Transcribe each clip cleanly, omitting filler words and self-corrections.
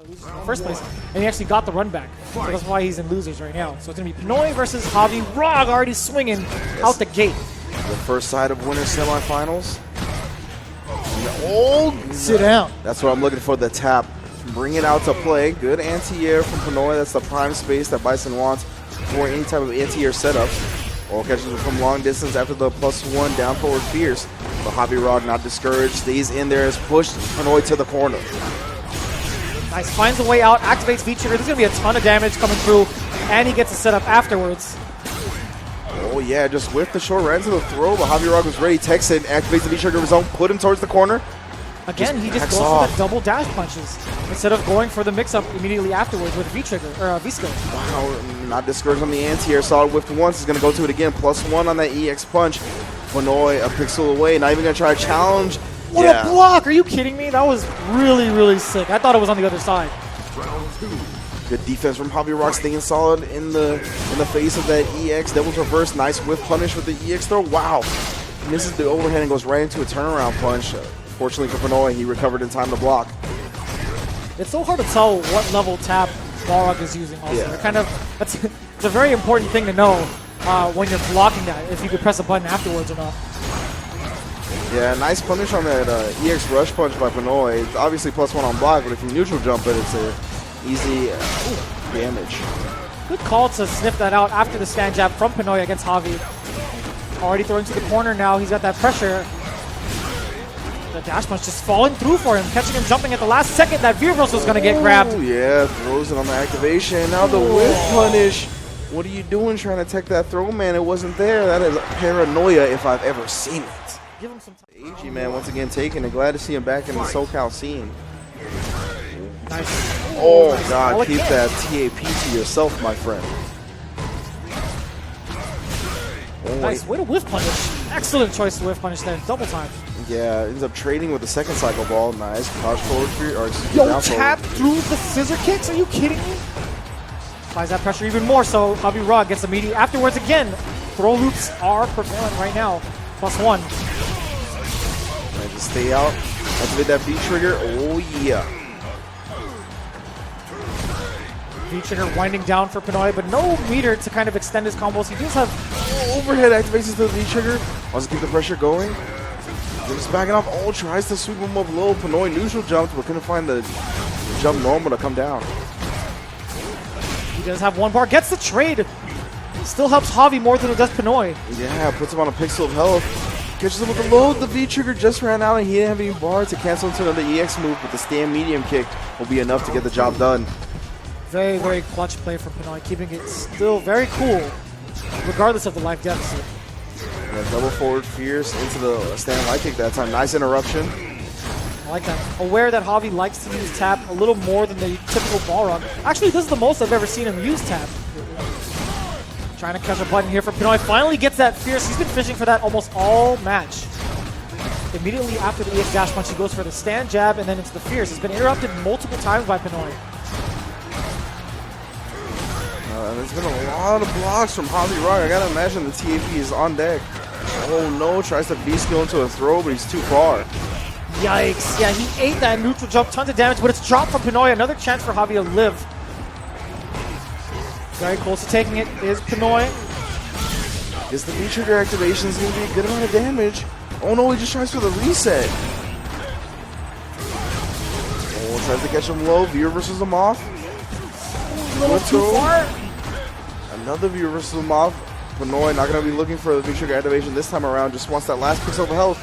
Losers in the first place, and he actually got the run back. So that's why he's in losers right now. So it's going to be Pnoy versus JaviRog, already swinging out the gate. The first side of Winners Semifinals. Oh, sit down. That's what I'm looking for, the tap. Bring it out to play. Good anti-air from Pnoy. That's the prime space that Bison wants for any type of anti-air setup. All catches it from long distance after the +1 down forward fierce. But JaviRog not discouraged, stays in there, is pushed Pnoy to the corner. Nice, finds a way out, activates V-Trigger. There's going to be a ton of damage coming through, and he gets a setup afterwards. Oh yeah, just whiffed the short right into the throw, but JaviRog was ready. Techs it, activates the V-Trigger of his own, put him towards the corner. Again, he just goes for the double dash punches instead of going for the mix-up immediately afterwards with V-Trigger, or V-Skill. Wow, not discouraged on the anti-air. Saw it whiffed once, he's going to go to it again. +1 on that EX punch. Pnoy a pixel away, not even going to try to challenge. What a block! Are you kidding me? That was really, really sick. I thought it was on the other side. Good defense from JaviRog, staying solid in the face of that EX. Devil's reverse, nice whiff punish with the EX throw. Wow, misses the overhead and goes right into a turnaround punch. Fortunately for Pnoy, he recovered in time to block. It's so hard to tell what level tap Balrog is using. Also, it's a very important thing to know when you're blocking that. If you could press a button afterwards or not. Yeah, nice punish on that EX rush punch by Pnoy. It's obviously +1 on block, but if you neutral jump it, it's a easy damage. Good call to sniff that out after the stand jab from Pnoy against Javi. Already throwing to the corner now. He's got that pressure. The dash punch just falling through for him, catching him jumping at the last second. That V reversal was going to get grabbed. Oh yeah, throws it on the activation. Now the whiff punish. What are you doing trying to tech that throw, man? It wasn't there. That is paranoia if I've ever seen it. Give him some time. AG, man, once again taking it. Glad to see him back in the SoCal scene. Nice. Oh, nice. God, keep that TAP to yourself, my friend. Oh, nice, way to whiff punish. Excellent choice to whiff punish there. Double time. Yeah, ends up trading with the second cycle ball. Nice. Crouch forward fear. Or yo, tap through the scissor kicks? Are you kidding me? Applies that pressure even more so. JaviRog gets immediate afterwards again. Throw loops are prevalent right now. +1. And just stay out. Activate that V-Trigger. Oh, yeah. V-Trigger winding down for Pnoy, but no meter to kind of extend his combos. He does have overhead activations to the V-Trigger. Wants to keep the pressure going. Just backing off. Oh, tries to sweep him up low. Pnoy neutral jumped, but couldn't find the jump normal to come down. He does have one bar. Gets the trade. Still helps Javi more than it does Pnoy. Yeah, puts him on a pixel of health. Catches him with the load. The V-Trigger just ran out, and he didn't have any bar to cancel into another EX move, but the stand medium kick will be enough to get the job done. Very, very clutch play from Pnoy, keeping it still very cool, regardless of the life deficit. Yeah, double forward fierce into the stand light kick that time. Nice interruption. I like that. Aware that Javi likes to use tap a little more than the typical Balrog. Actually, this is the most I've ever seen him use tap. Trying to catch a button here for Pnoy. Finally gets that fierce. He's been fishing for that almost all match. Immediately after the EX dash punch, he goes for the stand jab and then into the fierce. It's been interrupted multiple times by Pnoy. There's been a lot of blocks from JaviRog. I gotta imagine the TAP is on deck. Oh no, tries to V-skill into a throw, but he's too far. Yikes. Yeah, he ate that neutral jump. Tons of damage, but it's dropped from Pnoy. Another chance for Javi to live. Very close to taking it is Pnoy. Guess the V-Trigger activation is going to be a good amount of damage. Oh no, he just tries for the reset. Oh, tries to catch him low. V reverses him off. A little too far. Another V reverses him off. Pnoy not going to be looking for the V-Trigger activation this time around. Just wants that last pixel of health.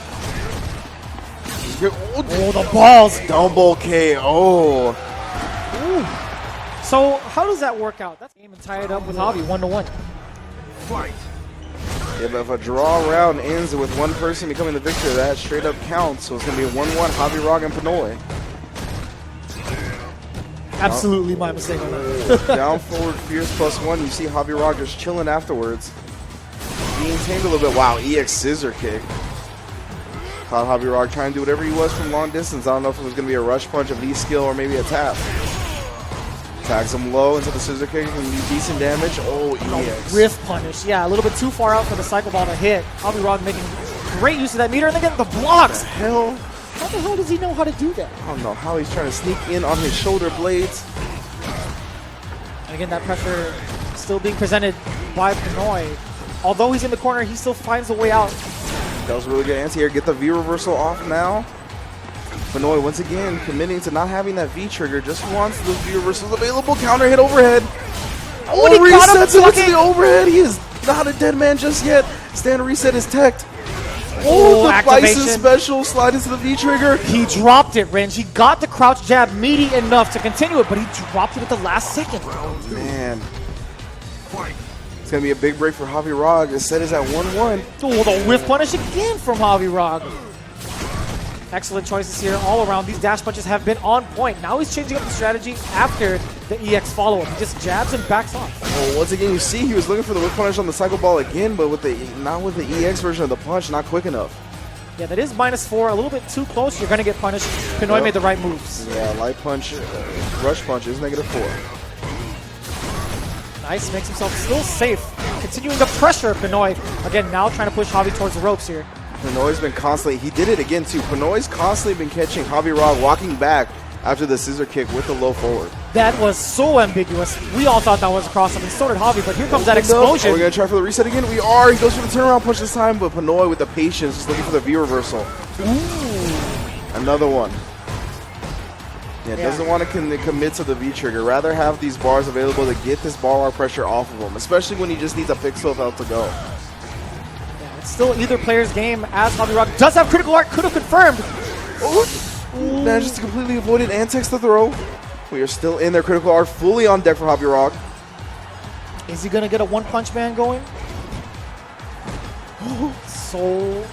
Oh, the balls. Double KO. Ooh. So how does that work out? That's game and tie it up with Javi 1-1. Fight. Yeah, but if a draw round ends with one person becoming the victor, that straight up counts. So it's going to be a 1-1 JaviRog and Pnoy. Absolutely my mistake on that. Down forward fierce +1. You see JaviRog just chilling afterwards. Being tamed a little bit. Wow, EX scissor kick. Thought JaviRog trying to do whatever he was from long distance. I don't know if it was going to be a rush punch, a V-skill, or maybe a tap. Tags him low into the scissor kick and do decent damage. Oh, EX. Riff punish. Yeah, a little bit too far out for the cycle ball to hit. JaviRog making great use of that meter, and they get the blocks. Hell? How the hell does he know how to do that? I don't know how he's trying to sneak in on his shoulder blades. And again, that pressure still being presented by Pnoy. Although he's in the corner, he still finds a way out. That was a really good anti-air. Get the V reversal off now. Pnoy once again committing to not having that V trigger. Just wants those V reversals available. Counter hit overhead. Oh, he got him resets it into the overhead. He is not a dead man just yet. Stand reset is teched. Oh, the Bison special slide into the V trigger. He dropped it, Ringe. He got the crouch jab meaty enough to continue it, but he dropped it at the last second. Oh, man. It's going to be a big break for JaviRog. The set is at 1-1. Oh, the whiff punish again from JaviRog. Excellent choices here all around. These dash punches have been on point. Now he's changing up the strategy after the EX follow-up. He just jabs and backs off. Well, once again, you see he was looking for the whip punish on the cycle ball again, but with the not with the EX version of the punch, not quick enough. Yeah, that is -4. A little bit too close. You're going to get punished. Pnoy made the right moves. Yeah, light punch, rush punch is -4. Nice, makes himself still safe. Continuing to pressure Pnoy. Again, now trying to push Javi towards the ropes here. Pnoy's been constantly, he did it again too. Pnoy's constantly been catching JaviRog walking back after the scissor kick with the low forward. That was so ambiguous. We all thought that was a cross-up, and so did Javi, but here comes that explosion. Are we going to try for the reset again? We are. He goes for the turnaround punch this time, but Pnoy with the patience, just looking for the V reversal. Ooh. Another one. Yeah, doesn't want to commit to the V trigger. Rather have these bars available to get this Balrog pressure off of him, especially when he just needs a pixel out to go. It's still either player's game, as JaviRog does have critical art, could have confirmed. Ooh. Manages to completely avoid it and takes the throw. We are still in there. Critical art fully on deck for JaviRog. Is he going to get a one-punch man going? So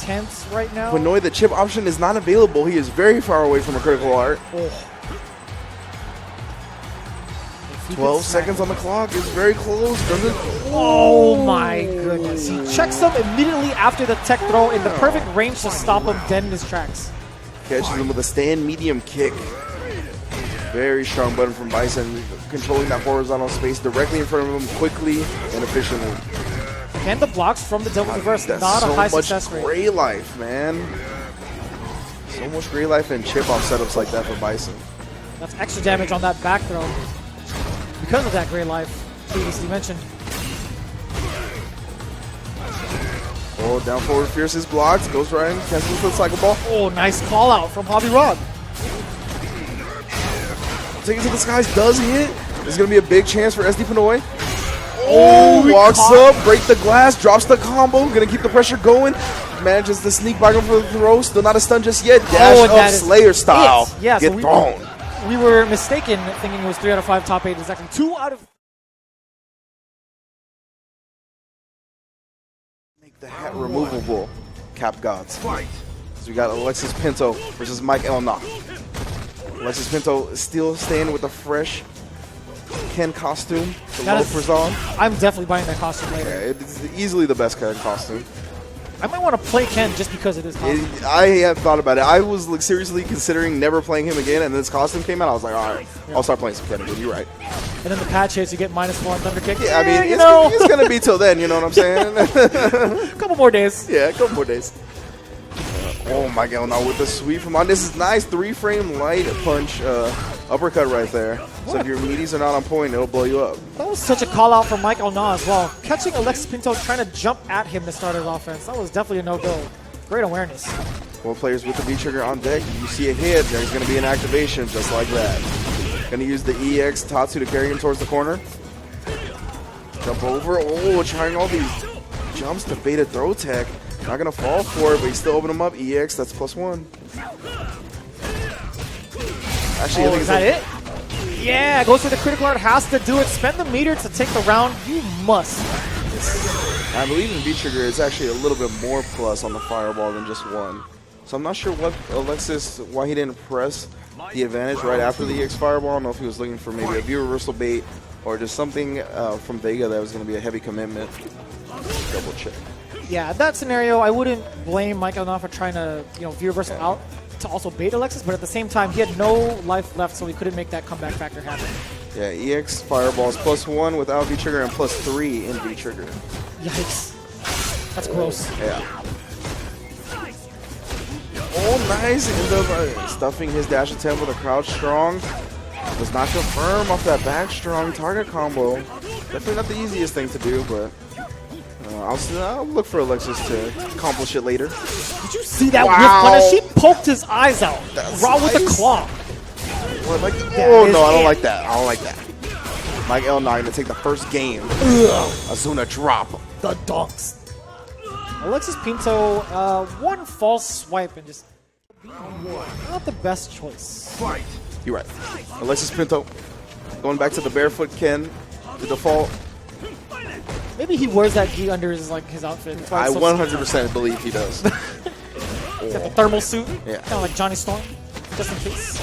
tense right now. Pnoy, the chip option is not available. He is very far away from a critical art. 12 seconds on the clock is very close. Doesn't. Oh my goodness. He checks him immediately after the tech throw in the perfect range to stop him dead in his tracks. Catches him with a stand medium kick. Very strong button from Bison, controlling that horizontal space directly in front of him quickly and efficiently. And the blocks from the double reverse, That's not a high success so rate. much gray life, man. So much gray life and chip off setups like that for Bison. That's extra damage on that back throw because of that gray life previously mentioned. Oh, down forward, fierce is blocked. Goes right in, cancels for the cycle ball. Oh, nice call out from JaviRog. Take it to the skies, does hit. There's going to be a big chance for SD Pnoy. Oh, walks up, break the glass, drops the combo. Going to keep the pressure going. Manages to sneak back over the throw. Still not a stun just yet. Dash up Slayer style. Yeah, get thrown. We were mistaken thinking it was 3 out of 5 top 8. It's actually 2 out of... Make the hat removable, Cap Gods. So we got Alexis Pinto versus Mike Elna. Alexis Pinto still staying with the fresh Ken costume, the loafers on. I'm definitely buying that costume later. Yeah, it's easily the best Ken costume. I might want to play Ken just because of this costume. I have thought about it. I was like seriously considering never playing him again, and this costume came out. I was like, all right, I'll start playing some Ken again. You're right. And then the patch hits, you get -4 on Thunder Kick. Yeah, I mean, it's going to be till then, you know what I'm saying? A couple more days. Yeah, a couple more days. Oh my god, now with the sweep from on. This is nice 3-frame light punch uppercut right there. So if your meaties are not on point, it'll blow you up. That was such a call out from Mike Elna as well. Catching Alexis Pinto trying to jump at him to start his offense. That was definitely a no-go. Great awareness. 4 players with the V-trigger on deck. You see a hit, there's going to be an activation just like that. Going to use the EX Tatsu to carry him towards the corner. Jump over. Oh, trying all these jumps to bait a throw tech. Not going to fall for it, but he's still opening him up. EX, that's +1. Actually, I think is that it? Yeah, goes for the critical art, has to do it. Spend the meter to take the round. You must. I believe in V-trigger, it's actually a little bit more plus on the fireball than just 1. So I'm not sure what Alexis, why he didn't press the advantage right after the EX fireball. I don't know if he was looking for maybe a view reversal bait or just something from Vega that was going to be a heavy commitment. Double check. Yeah, that scenario, I wouldn't blame Mike Elna for trying to, view reversal out to also bait Alexis, but at the same time, he had no life left, so he couldn't make that comeback factor happen. Yeah, EX fireballs +1 without V-trigger and +3 in V-trigger. Yikes. That's gross. Yeah. Oh, nice. Ends up stuffing his dash attempt with a crouch strong. Does not confirm off that back strong target combo. Definitely not the easiest thing to do, but I'll look for Alexis to accomplish it later. Did you see that whip punish? She poked his eyes out. Raw with the claw. What, like, oh, no, I don't like that. I don't like that. Mike L. not going to take the first game. Azuna drop. The dunks. Alexis Pinto, one false swipe and just not the best choice. You're right. Alexis Pinto going back to the barefoot Ken, the default. Maybe he wears that gi under his outfit. I 100% believe he does. He's got the thermal suit, kind of like Johnny Storm, just in case.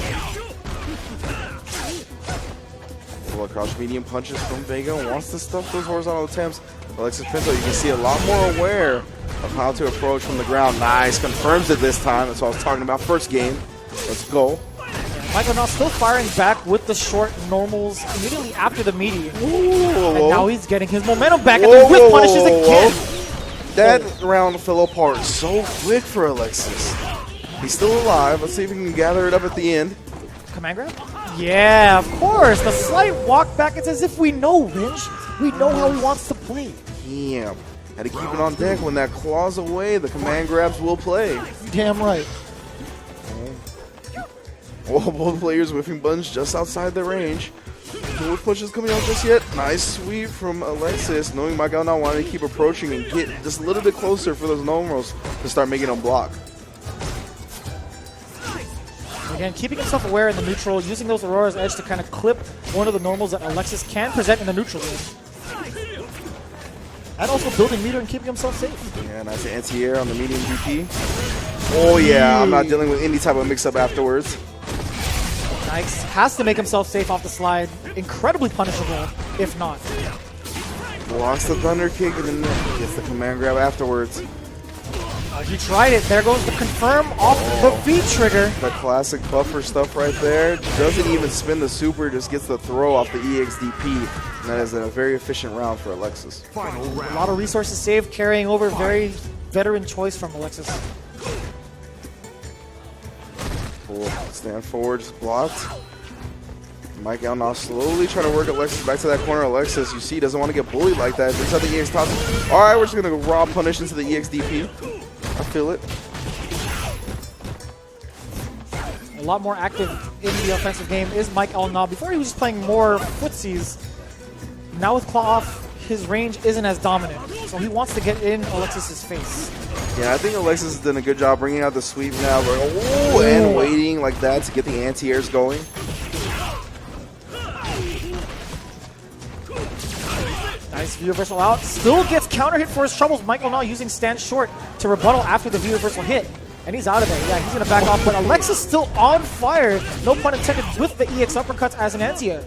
Full across medium punches from Vega and wants to stuff those horizontal attempts. Alexis Pinto, you can see a lot more aware of how to approach from the ground. Nice, confirms it this time. That's what I was talking about first game. Let's go. Michael now still firing back with the short normals immediately after the medium. Ooh, and now he's getting his momentum back and then whip punishes again. That round fell apart so quick for Alexis. He's still alive. Let's see if he can gather it up at the end. Command grab? Yeah, of course. The slight walk back. It's as if we know Ringe. We know how he wants to play. Damn. Had to keep it on deck. When that claws away, the command grabs will play. Damn right. Oh, both players whiffing buttons just outside their range. No whiff punches coming out just yet. Nice sweep from Alexis, knowing Michael now wanting to keep approaching and get just a little bit closer for those normals to start making them block. Again, keeping himself aware in the neutral, using those Aurora's Edge to kind of clip one of the normals that Alexis can present in the neutral game. And also building meter and keeping himself safe. Yeah, nice anti-air on the medium DP. Oh yeah, I'm not dealing with any type of mix-up afterwards. Nice. Has to make himself safe off the slide. Incredibly punishable, if not. Blocks the thunder kick and then gets the command grab afterwards. He tried it. There goes the confirm off the V trigger. The classic buffer stuff right there. Doesn't even spin the super, just gets the throw off the EXDP. And that is a very efficient round for Alexis. A lot of resources saved, carrying over. Very veteran choice from Alexis. Cool. Stand forward, just blocked. Mike out now slowly trying to work Alexis back to that corner. Alexis, you see, doesn't want to get bullied like that. Brings out the EX top. All right, we're just going to raw punish into the EXDP. I feel it. A lot more active in the offensive game is Mike Elnaw. Before he was just playing more footsies. Now with claw off, his range isn't as dominant. So he wants to get in Alexis's face. Yeah, I think Alexis has done a good job bringing out the sweep now. And waiting like that to get the anti-airs going. Nice V reversal out. Still gets counter hit for his troubles. Michael now using stand short to rebuttal after the V reversal hit. And he's out of there. Yeah, he's going to back off. But Alexis still on fire. No pun intended with the EX uppercuts as an anti-air.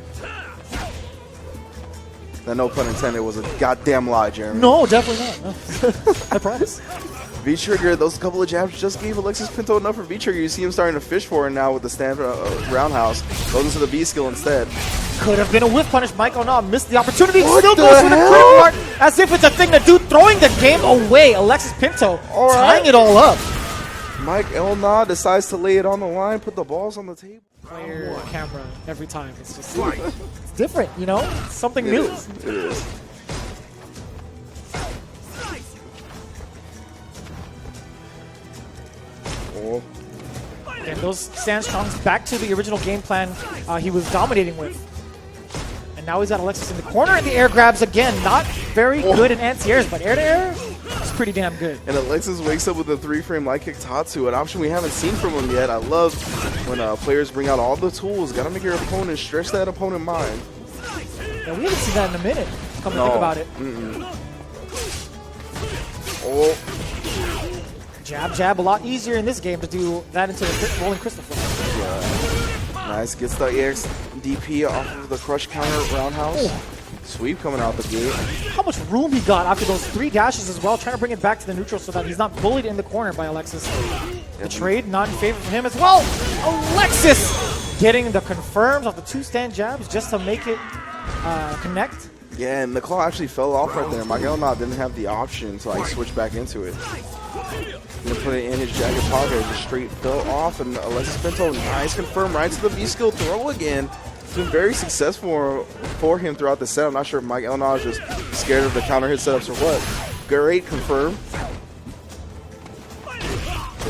That no pun intended was a goddamn lie, Jeremy. No, definitely not. No. I promise. V-trigger, those couple of jabs just gave Alexis Pinto enough for V-trigger. You see him starting to fish for it now with the stand roundhouse. Goes into the V skill instead. Could have been a whiff punish. Michael now missed the opportunity. Still goes for the crit mark as if it's a thing to do. Throwing the game away. Alexis Pinto tying it all up. Mike Elnaw decides to lay it on the line, put the balls on the table. Player camera every time. It's just it's different, you know? It's something new. It is. Oh. And those stand strongs back to the original game plan he was dominating with. And now he's got Alexis in the corner, and the air grabs again. Not very good in anti-airs, but air-to-air is pretty damn good. And Alexis wakes up with a 3-frame light kick Tatsu, an option we haven't seen from him yet. I love when players bring out all the tools. Got to make your opponent stretch that opponent mind. Yeah, we haven't seen that in a minute, come to think about it. Oh. Jab, jab, a lot easier in this game to do that into the rolling crystal flip. Yeah. Nice, gets the EX DP off of the crush counter roundhouse. Sweep coming out the gate. How much room he got after those 3 dashes as well, trying to bring it back to the neutral so that he's not bullied in the corner by Alexis. The trade not in favor for him as well. Alexis getting the confirms off the 2 stand jabs just to make it connect. Yeah, and the claw actually fell off right there. Mike Elnaw didn't have the option to like switch back into it. Gonna put it in his jacket pocket. It just straight fell off. And Alexis Pinto, nice confirm right to the V-skill throw again. It's been very successful for him throughout the set. I'm not sure if Mike Elnaz is just scared of the counter hit setups or what. Great confirm.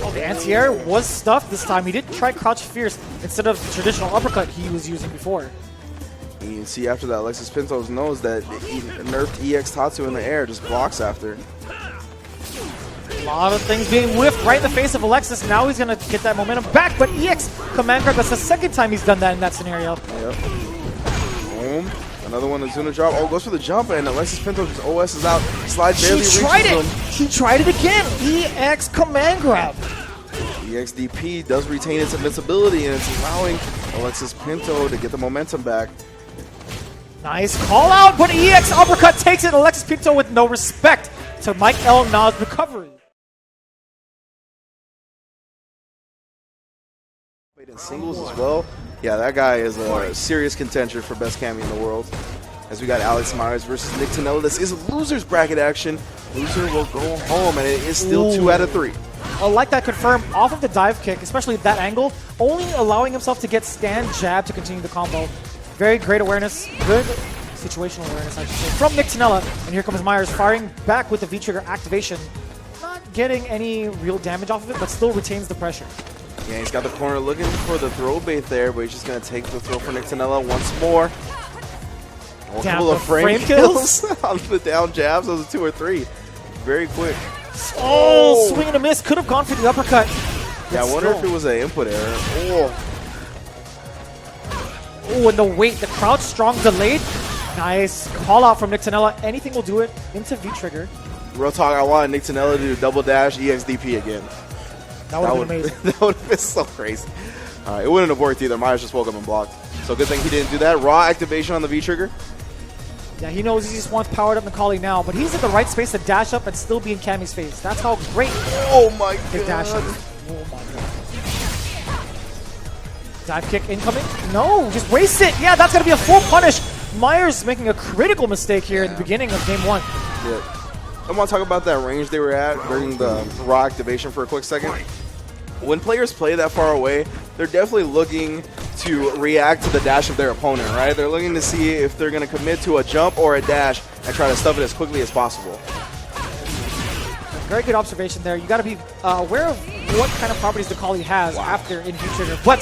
Oh, the anti-air was stuffed this time. He did try crouch fierce instead of the traditional uppercut he was using before. You can see after that, Alexis Pinto knows that he nerfed EX Tatsu in the air, just blocks after. A lot of things being whiffed right in the face of Alexis. Now he's going to get that momentum back, but EX command grab, that's the second time he's done that in that scenario. Yep. Boom. Another one, Azuna drop. Oh, goes for the jump, and Alexis Pinto just OS's out. Slide barely reaches him. He tried it again. EX command grab. EXDP does retain its invincibility, and it's allowing Alexis Pinto to get the momentum back. Nice call out, but EX uppercut takes it. Alexis Pinto with no respect to Mike Elnaz's recovery. In singles as well. Yeah, that guy is a serious contention for best Cammy in the world. As we got Alex Meyers versus Nick Tanella. This is losers bracket action. Loser will go home, and it is still 2 out of 3. I like that confirm off of the dive kick, especially that angle, only allowing himself to get stand jab to continue the combo. Very great awareness, good situational awareness, I should say, from Nick Tanella. And here comes Meyers firing back with the V-trigger activation. Not getting any real damage off of it, but still retains the pressure. Yeah, he's got the corner looking for the throw bait there, but he's just going to take the throw for Nick Tanella once more. A couple of frame kills on the down jabs. Those are 2 or 3. Very quick. Oh, swing and a miss. Could have gone for the uppercut. Yeah, I wonder if it was an input error. Oh, and the weight, the crouch strong delayed. Nice call out from Nick Tanella. Anything will do it into V-trigger. Real talk, I wanted Nick Tanella to do double dash EXDP again. That would have been amazing. That would have been so crazy. It wouldn't have worked either. Myers just woke up and blocked. So good thing he didn't do that. Raw activation on the V-trigger. Yeah, he knows he just wants powered up Necalli now, but he's in the right space to dash up and still be in Cammy's face. That's how great his dash is. Oh my god. Dive kick incoming? No, just waste it. Yeah, that's going to be a full punish. Myers making a critical mistake here in the beginning of game 1. Yeah. I want to talk about that range they were at during the raw activation for a quick second. When players play that far away, they're definitely looking to react to the dash of their opponent, right? They're looking to see if they're going to commit to a jump or a dash and try to stuff it as quickly as possible. Very good observation there. You got to be aware of what kind of properties Necalli has after in V-trigger, but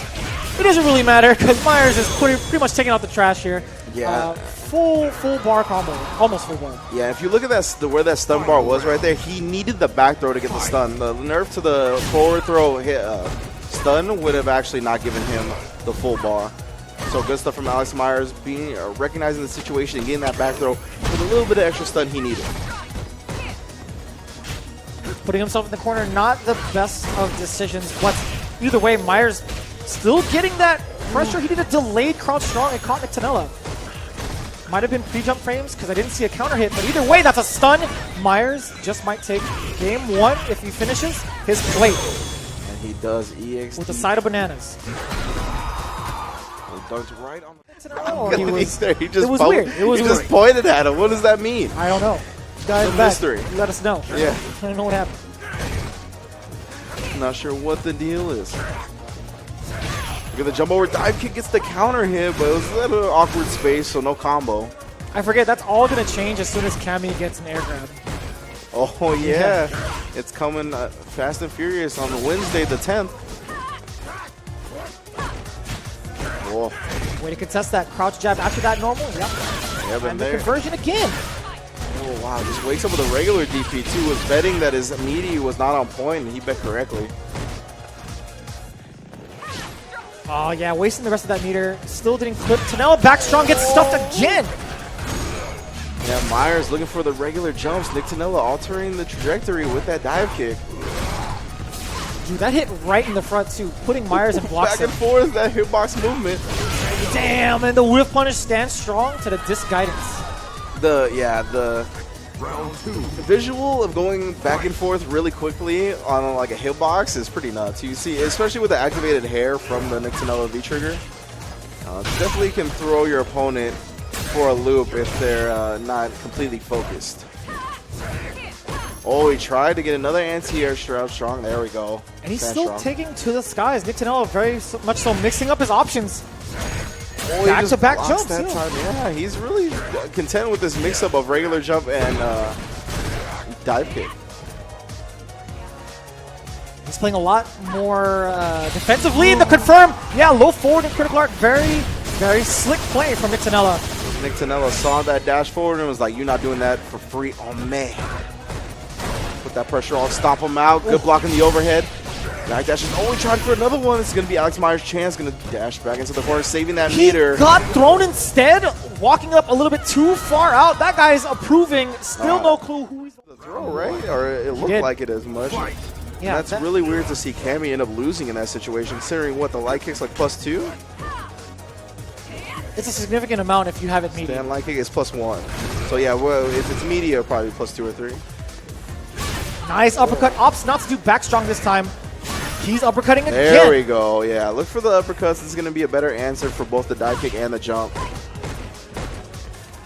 it doesn't really matter because Myers is pretty much taking out the trash here. Yeah. Full bar combo, almost full bar. Yeah, if you look at that, where that stun bar was right there, he needed the back throw to get the stun. The nerf to the forward throw hit stun would have actually not given him the full bar. So good stuff from Alex Meyers, being recognizing the situation and getting that back throw with a little bit of extra stun he needed. Putting himself in the corner, not the best of decisions, but either way, Myers still getting that pressure. He did a delayed crouch strong and caught Nick Tanella. Might have been pre-jump frames because I didn't see a counter hit, but either way, that's a stun. Myers just might take game 1 if he finishes his plate. And he does EX with a side of bananas. He dunked right on the... Oh, he just weird. It was just pointed at him. What does that mean? I don't know. Guys, mystery. Let us know. Yeah. I don't know what happened. Not sure what the deal is. Look at the jump over dive kick, gets the counter hit, but it was a little awkward space, so no combo. I forget, that's all going to change as soon as Cammy gets an air grab. Oh, yeah. It's coming fast and furious on Wednesday the 10th. Whoa. Way to contest that crouch jab after that normal. Yep. And the conversion again. Oh, wow. Just wakes up with a regular DP, too. Was betting that his meaty was not on point, and he bet correctly. Oh, yeah, wasting the rest of that meter. Still didn't clip. Tanella back strong, gets stuffed again. Yeah, Myers looking for the regular jumps. Nick Tanella altering the trajectory with that dive kick. Dude, that hit right in the front, too. Putting Myers in blocks. Back and forth, that hitbox movement. Damn, and the whiff punish stands strong to the disc guidance. The visual of going back and forth really quickly on like a hitbox is pretty nuts. You see, especially with the activated hair from the Nick Tanella V-trigger, definitely can throw your opponent for a loop if they're not completely focused. Oh, he tried to get another anti-air strong. There we go. And he's Stand still strong. taking to the skies. Tanella very much so mixing up his options. Oh, Back-to-back blocks jumps, that yeah. time. Yeah, he's really content with this mix-up of regular jump and dive kick. He's playing a lot more defensively in the confirm. Yeah, low forward and critical art. Very, very slick play from Tanella. Tanella saw that dash forward and was like, "You're not doing that for free." Oh, man. Put that pressure on, stop him out. Good block in the overhead. Back dash is only trying for another one. It's going to be Alex Meyers' chance. Going to dash back into the corner, saving that meter. He got thrown instead, walking up a little bit too far out. That guy's approving. Still no clue who he's... The throw, right? Or it looked like it as much. Yeah, that's really weird to see Cammy end up losing in that situation, considering what the light kick's like +2. It's a significant amount if you have it medium. Stand light kick is +1. So yeah, well, if it's media, probably +2 or 3. Nice uppercut. Opts not to do back strong this time. He's uppercutting again. There we go. Yeah, look for the uppercuts. This is going to be a better answer for both the dive kick and the jump.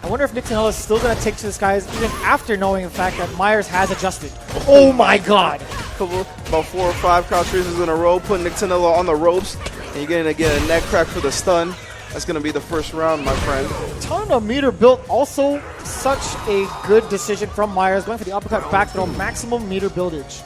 I wonder if Tanella is still going to take to the skies even after knowing the fact that Meyers has adjusted. Oh my god. About 4 or 5 crouch raises in a row, putting Tanella on the ropes. And you're going to get a neck crack for the stun. That's going to be the first round, my friend. Ton of meter built. Also, such a good decision from Meyers. Going for the uppercut back throw. Maximum meter buildage.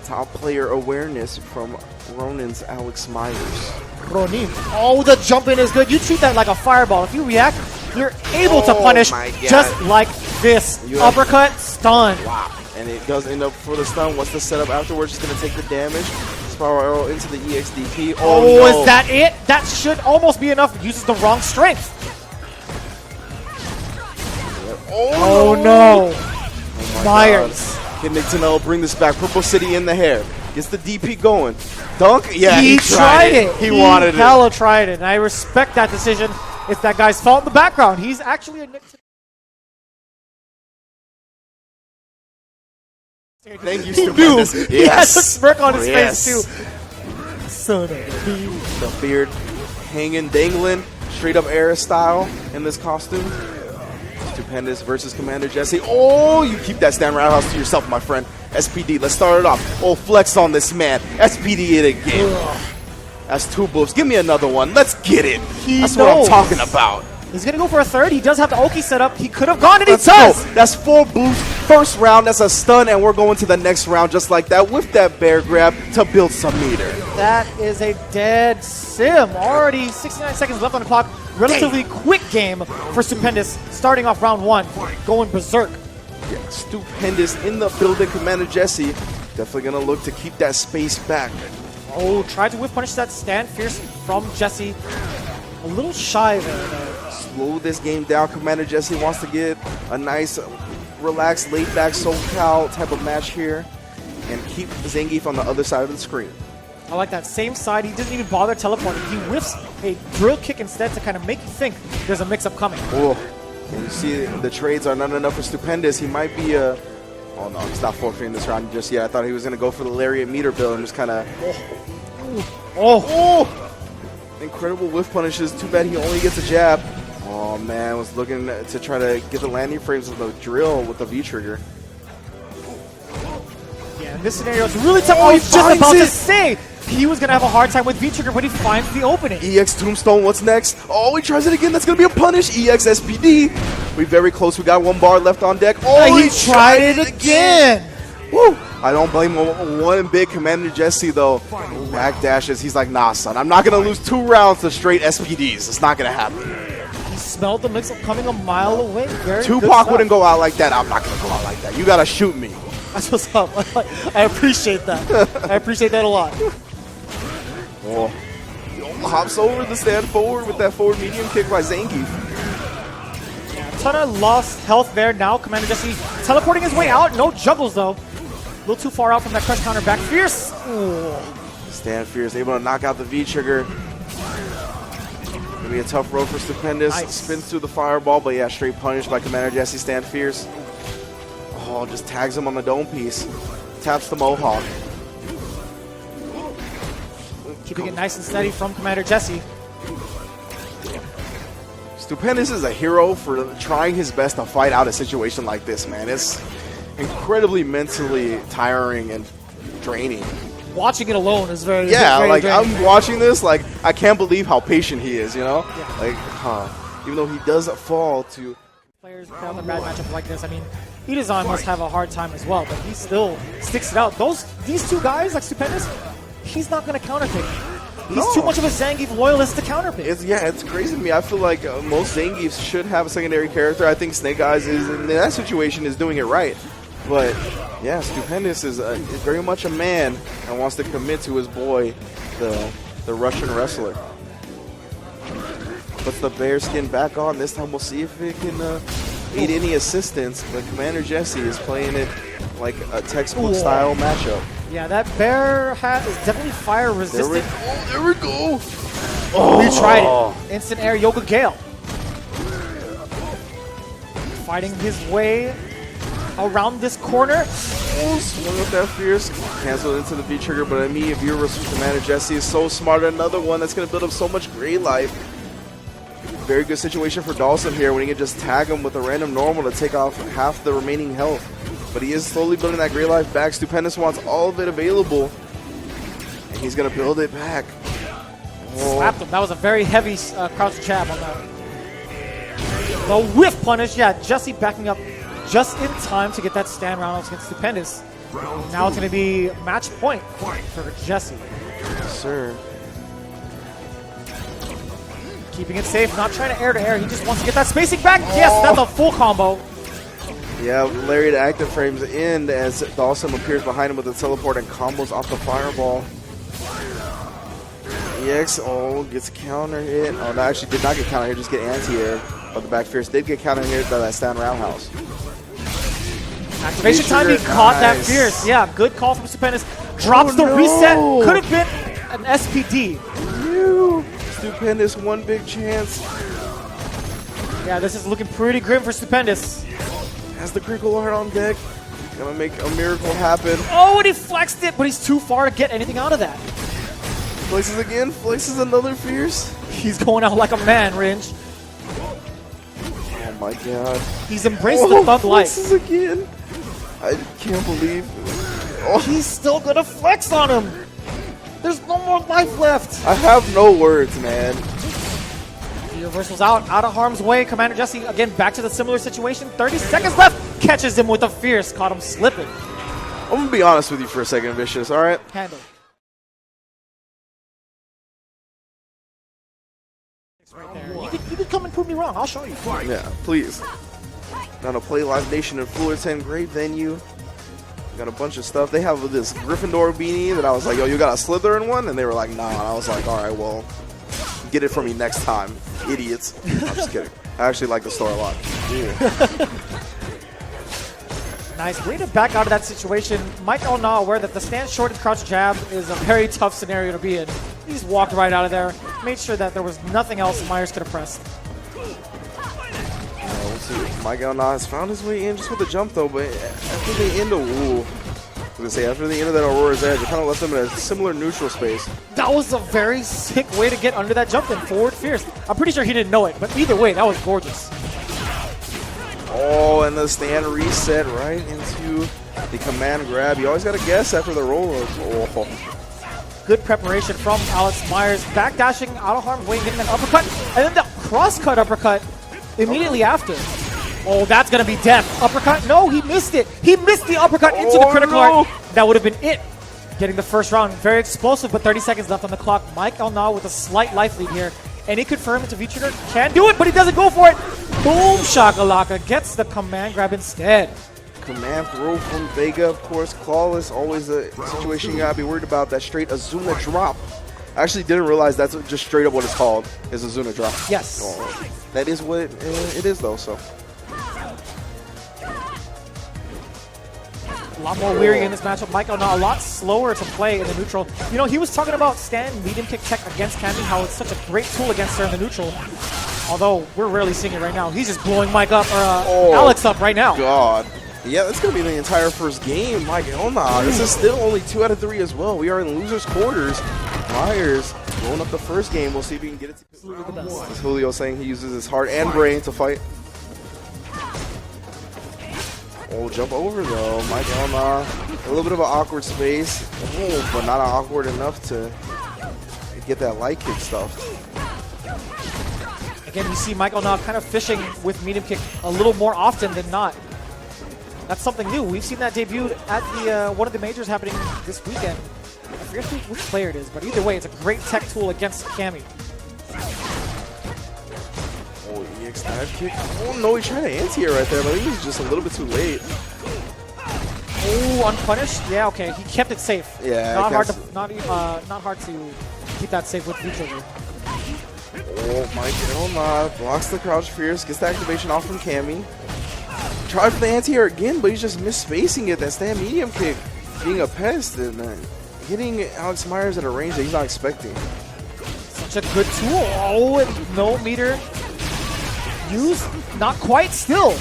Top player awareness from Ronin's Alex Meyers. Ronin. Oh, the jump in is good. You treat that like a fireball. If you react, you're able to punish just like this. Uppercut, stun. Wow. And it does end up for the stun. What's the setup afterwards? It's going to take the damage. Spiral arrow into the EXDP. Oh, no. Is that it? That should almost be enough. Uses the wrong strength. Oh no. Oh Meyers. Can Tanella bring this back? Purple City in the hair. Gets the DP going. Dunk? Yeah, he tried it. He wanted it. Hella tried it. And I respect that decision. It's that guy's fault in the background. He's actually a Nick. Thank you, Stupendous. Yes. He has a smirk on his face, too. Son of a The beard hanging, dangling, straight up air style in this costume. Stupendous versus Commander Jesse. Oh, you keep that stand roundhouse to yourself, my friend. SPD, let's start it off. Oh, flex on this man. SPD it again. Ugh. That's 2 boosts. Give me another one. Let's get it. That's what I'm talking about. He's going to go for a third. He does have the Oki set up. He could have gone, and he does. Go. That's 4 boosts. First round, that's a stun, and we're going to the next round just like that with that bear grab to build some meter. That is a dead sim. Already 69 seconds left on the clock. Relatively quick game for Stupendous. Starting off round 1, going berserk. Yeah, Stupendous in the building. Commander Jesse definitely going to look to keep that space back. Oh, tried to whip punish that stand fierce from Jesse. A little shy there. Slow this game down. Commander Jesse wants to get a nice, relaxed, laid-back SoCal type of match here and keep Zangief on the other side of the screen. I like that. Same side. He doesn't even bother teleporting. He whiffs a drill kick instead to kind of make you think there's a mix-up coming. Oh, and you see the trades are not enough for Stupendous. He might be a... Oh, no, he's not forfeiting this round just yet. I thought he was going to go for the lariat meter build and just kind of... Oh! Incredible whiff punishes. Too bad he only gets a jab. Oh, man, was looking to try to get the landing frames of the drill with the V-trigger. Yeah, in this scenario, it's really tough. Oh, he's just about to say he was going to have a hard time with V-trigger, but he finds the opening. EX Tombstone, what's next? Oh, he tries it again. That's going to be a punish. EX SPD. We're very close. We got 1 bar left on deck. Oh, he tried it again. Woo! I don't blame one big Commander Jesse, though. Back dashes. He's like, nah, son. I'm not going to lose 2 rounds to straight SPDs. It's not going to happen. He smelled the mix-up coming a mile away. Very Tupac wouldn't go out like that. I'm not going to go out like that. You got to shoot me. That's what's up. I appreciate that. I appreciate that a lot. Oh. Hops over the stand forward with that forward medium kick by Zangief. Ton of lost health there. Now Commander Jesse teleporting his way out. No juggles, though. A little too far out from that crush counter back. Fierce. Ooh. Stand Fierce able to knock out the V-trigger. Gonna be a tough road for Stupendous. Nice. Spins through the fireball, but yeah, straight punish by Commander Jesse. Stand Fierce. Oh, just tags him on the dome piece. Taps the Mohawk. Keeping it nice and steady from Commander Jesse. Stupendous is a hero for trying his best to fight out a situation like this, man. It's incredibly mentally tiring and draining. Watching it alone is very like draining. I'm watching this, like I can't believe how patient he is, you know? Yeah. Like, even though he does fall to Players put out a bad matchup like this. I mean, Idazan must have a hard time as well, but he still sticks it out. These two guys, like Stupendous, he's not going to counterpick. He's too much of a Zangief loyalist to counterpick. It's crazy to me. I feel like most Zangiefs should have a secondary character. I think Snake Eyes is, in that situation, is doing it right. But, yeah, Stupendous is very much a man and wants to commit to his boy, the Russian wrestler. Puts the bearskin back on. This time we'll see if it can aid any assistance. But Commander Jesse is playing it like a textbook-style matchup. Yeah, that bear hat is definitely fire resistant. There we go. We tried it. Instant air Yoga Gale. Fighting his way around this corner. Swung with that fierce. Canceled into the V-trigger, but I mean, if you're Commander Jesse is so smart. Another one that's going to build up so much great life. Very good situation for Dhalsim here when he can just tag him with a random normal to take off half the remaining health. But he is slowly building that great life back. Stupendous wants all of it available. And he's going to build it back. Slapped him. That was a very heavy crouch jab on that. The whiff punish. Yeah, Jesse backing up just in time to get that stand round against Stupendous. Now it's going to be match point for Jesse. Yes, sir. Keeping it safe, not trying to air. He just wants to get that spacing back. Yes, that's a full combo. Yeah, Lariat active frames in as Dhalsim appears behind him with the teleport and combos off the fireball. EX, gets a counter hit. Oh, no, actually did not get counter hit, just get anti-air. But the back fierce did get counter hit by that stand roundhouse. Activation time, he caught that fierce. Yeah, good call from Stupendous. Drops the reset. Could have been an SPD. Stupendous, one big chance. Yeah, this is looking pretty grim for Stupendous. Has the crinkle art on deck. Gonna make a miracle happen. Oh, and he flexed it, but he's too far to get anything out of that. Flexes again, flexes another fierce. He's going out like a man, Ringe. Oh my god. He's embraced the thug life. Flexes again. I can't believe. He's still gonna flex on him. There's no more life left. I have no words, man. The reversal's out of harm's way. Commander Jesse, again, back to the similar situation. 30 seconds left. Catches him with a fierce. Caught him slipping. I'm going to be honest with you for a second, Vicious, all right? Handle. Right there. You could come and prove me wrong. I'll show you. Yeah, please. Now to play Live Nation in Fullerton. Great venue. Got a bunch of stuff. They have this Gryffindor beanie that I was like, yo, you got a Slytherin one? And they were like, nah. And I was like, all right, well, get it for me next time, idiots. I'm just kidding. I actually like the store a lot. Yeah. Nice. Way to back out of that situation. Mike Elna aware that the stand short and crouch jab is a very tough scenario to be in. He just walked right out of there, made sure that there was nothing else Meyers could have pressed. Let's see. Mike Elna has found his way in just with a jump, though, but after they end after the end of that Aurora's Edge, it kind of left them in a similar neutral space. That was a very sick way to get under that jump and forward fierce. I'm pretty sure he didn't know it, but either way, that was gorgeous. Oh, and the stand reset right into the command grab. You always got to guess after the roll. Oh. Good preparation from Alex Meyers. Backdashing out of harm's way, getting an uppercut, and then the cross-cut uppercut immediately after. Oh, that's going to be death. Uppercut? No, he missed it. He missed the uppercut into the critical art. That would have been it. Getting the first round. Very explosive, but 30 seconds left on the clock. Mike Elna with a slight life lead here. Any confirm into V-trigger? Can do it, but he doesn't go for it. Boom, shakalaka. Gets the command grab instead. Command throw from Vega, of course. Clawless, always a situation you got to be worried about. That straight Azuna drop. I actually didn't realize that's just straight up what it's called, is Azuna drop. Yes. Oh, that is what it is, though, so. A lot more weary in this matchup. Mike Elna a lot slower to play in the neutral. You know, he was talking about stand medium kick tech against Cammy, how it's such a great tool against her in the neutral. Although, we're rarely seeing it right now. He's just blowing Mike up, Alex up right now. God. Yeah, that's going to be the entire first game. Mike Elna. This is still only 2 out of 3 as well. We are in losers quarters. Meyers blowing up the first game. We'll see if he can get it to Absolutely the best. As Julio saying he uses his heart and brain to fight. Oh, jump over though. Michael, a little bit of an awkward space. Oh, but not awkward enough to get that light kick stuff. Again, you see Michael now kind of fishing with medium kick a little more often than not. That's something new. We've seen that debuted at the one of the majors happening this weekend. I forget which player it is, but either way, it's a great tech tool against Cammy. Oh, EX dive kick. Oh no, he tried to anti-air right there, but I think he's just a little bit too late. Oh, unpunished? Yeah, okay. He kept it safe. Yeah, not hard to not hard to keep that safe with V-trigger. Oh, Michael blocks the crouch fierce, gets the activation off from Cammy. Tried for the anti-air again, but he's just misspacing it. That stand medium kick being a pest and hitting Alex Meyers at a range that he's not expecting. Such a good tool. Oh, and no meter used. Not quite still.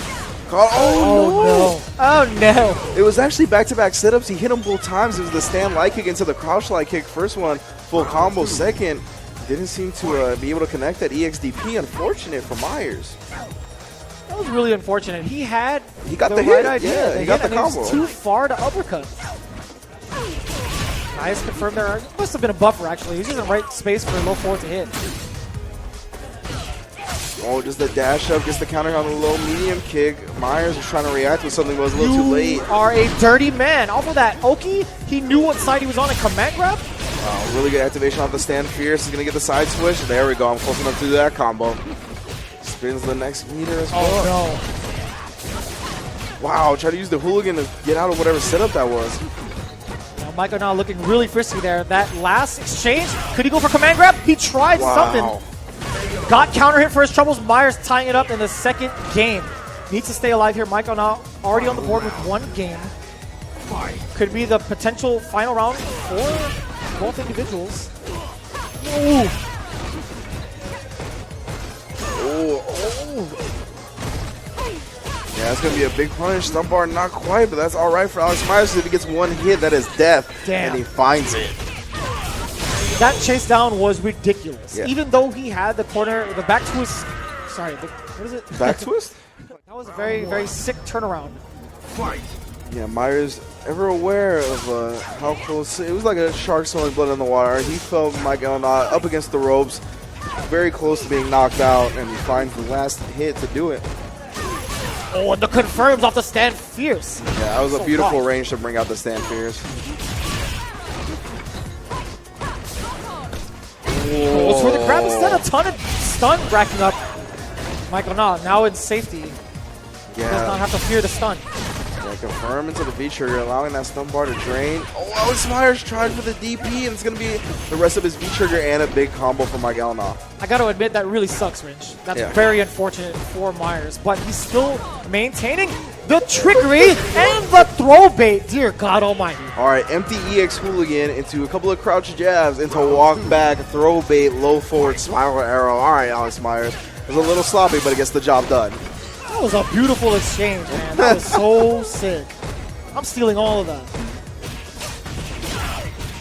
Oh, no. Oh, no. It was actually back-to-back setups. He hit him both times. It was the stand light kick into the crouch light kick. First one, full combo. Second, didn't seem to be able to connect that EXDP. Unfortunate for Meyers. That was really unfortunate. He got the right hit. idea. Yeah, he got the and it combo. was too far to uppercut. Nice confirmed there. Must have been a buffer, actually. He was just in the right space for a low forward to hit. Oh, just the dash up, gets the counter on the low medium kick. Meyers was trying to react with something, but was a little too late. You are a dirty man. Off of that Oki, he knew what side he was on in command grab. Really good activation off the stand. Fierce is going to get the side switch. There we go. I'm close enough to do that combo. Spins the next meter as well. Oh, no. Wow, try to use the hooligan to get out of whatever setup that was. Now, Michael now looking really frisky there. That last exchange, could he go for command grab? He tried something. Got counter hit for his troubles. Meyers tying it up in the second game. Needs to stay alive here. Michael now already on the board with one game. Could be the potential final round for both individuals. Ooh. Oh. Yeah, it's going to be a big punish. Stump bar, not quite, but that's all right for Alex Meyers. If he gets one hit, that is death. Damn. And he finds it. That chase down was ridiculous. Yeah. Even though he had the corner, the back twist. Sorry, what is it? Back twist? That was a very, very sick turnaround. Yeah, Meyers, ever aware of how close. It was like a shark swallowing blood in the water. He felt Michael up against the ropes, very close to being knocked out, and he finds the last hit to do it. Oh, and the confirms off the stand fierce. Yeah, that was a beautiful range to bring out the stand fierce. Goes for the grab instead. A ton of stun racking up. Michael now in safety. Yeah. Does not have to fear the stun. Yeah, confirm into the V trigger, allowing that stun bar to drain. Oh, Alex Meyers tried for the DP, and it's going to be the rest of his V trigger and a big combo for Miguel now. I got to admit, that really sucks, Rinch. That's very unfortunate for Meyers, but he's still maintaining the trickery and the throw bait. Dear God Almighty. All right, empty EX hooligan into a couple of crouch jabs into walk back, throw bait, low forward, spiral arrow. All right, Alex Meyers. It was a little sloppy, but it gets the job done. That was a beautiful exchange, man. That was so sick. I'm stealing all of that.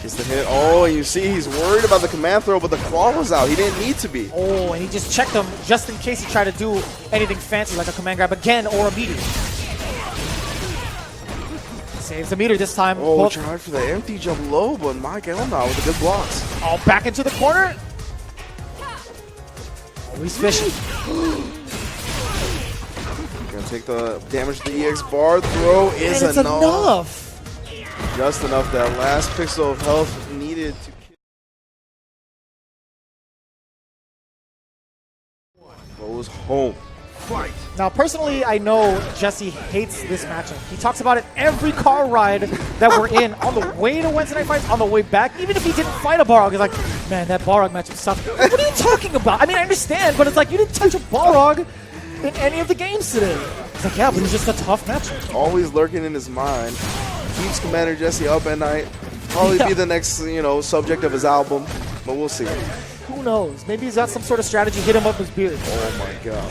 Gets the hit. Oh, and you see he's worried about the command throw, but the claw was out. He didn't need to be. Oh, and he just checked him just in case he tried to do anything fancy like a command grab again or a meteor. Saves the meter this time. Oh, tried for the empty jump low, but Michael now with the good blocks. Oh, back into the corner. Oh, he's fishing. Gonna take the damage to the EX bar. Throw is enough. Just enough. That last pixel of health needed to kill. Goes home. Now, personally, I know Jesse hates this matchup. He talks about it every car ride that we're in, on the way to Wednesday Night Fights, on the way back. Even if he didn't fight a Balrog, he's like, man, that Balrog matchup sucked. What are you talking about? I mean, I understand, but it's like, you didn't touch a Balrog in any of the games today. It's like, yeah, but it's just a tough matchup. Always lurking in his mind. Keeps Commander Jesse up at night. Probably be the next, subject of his album, but we'll see. Who knows? Maybe he's got some sort of strategy. Hit him up his beard. Oh my god.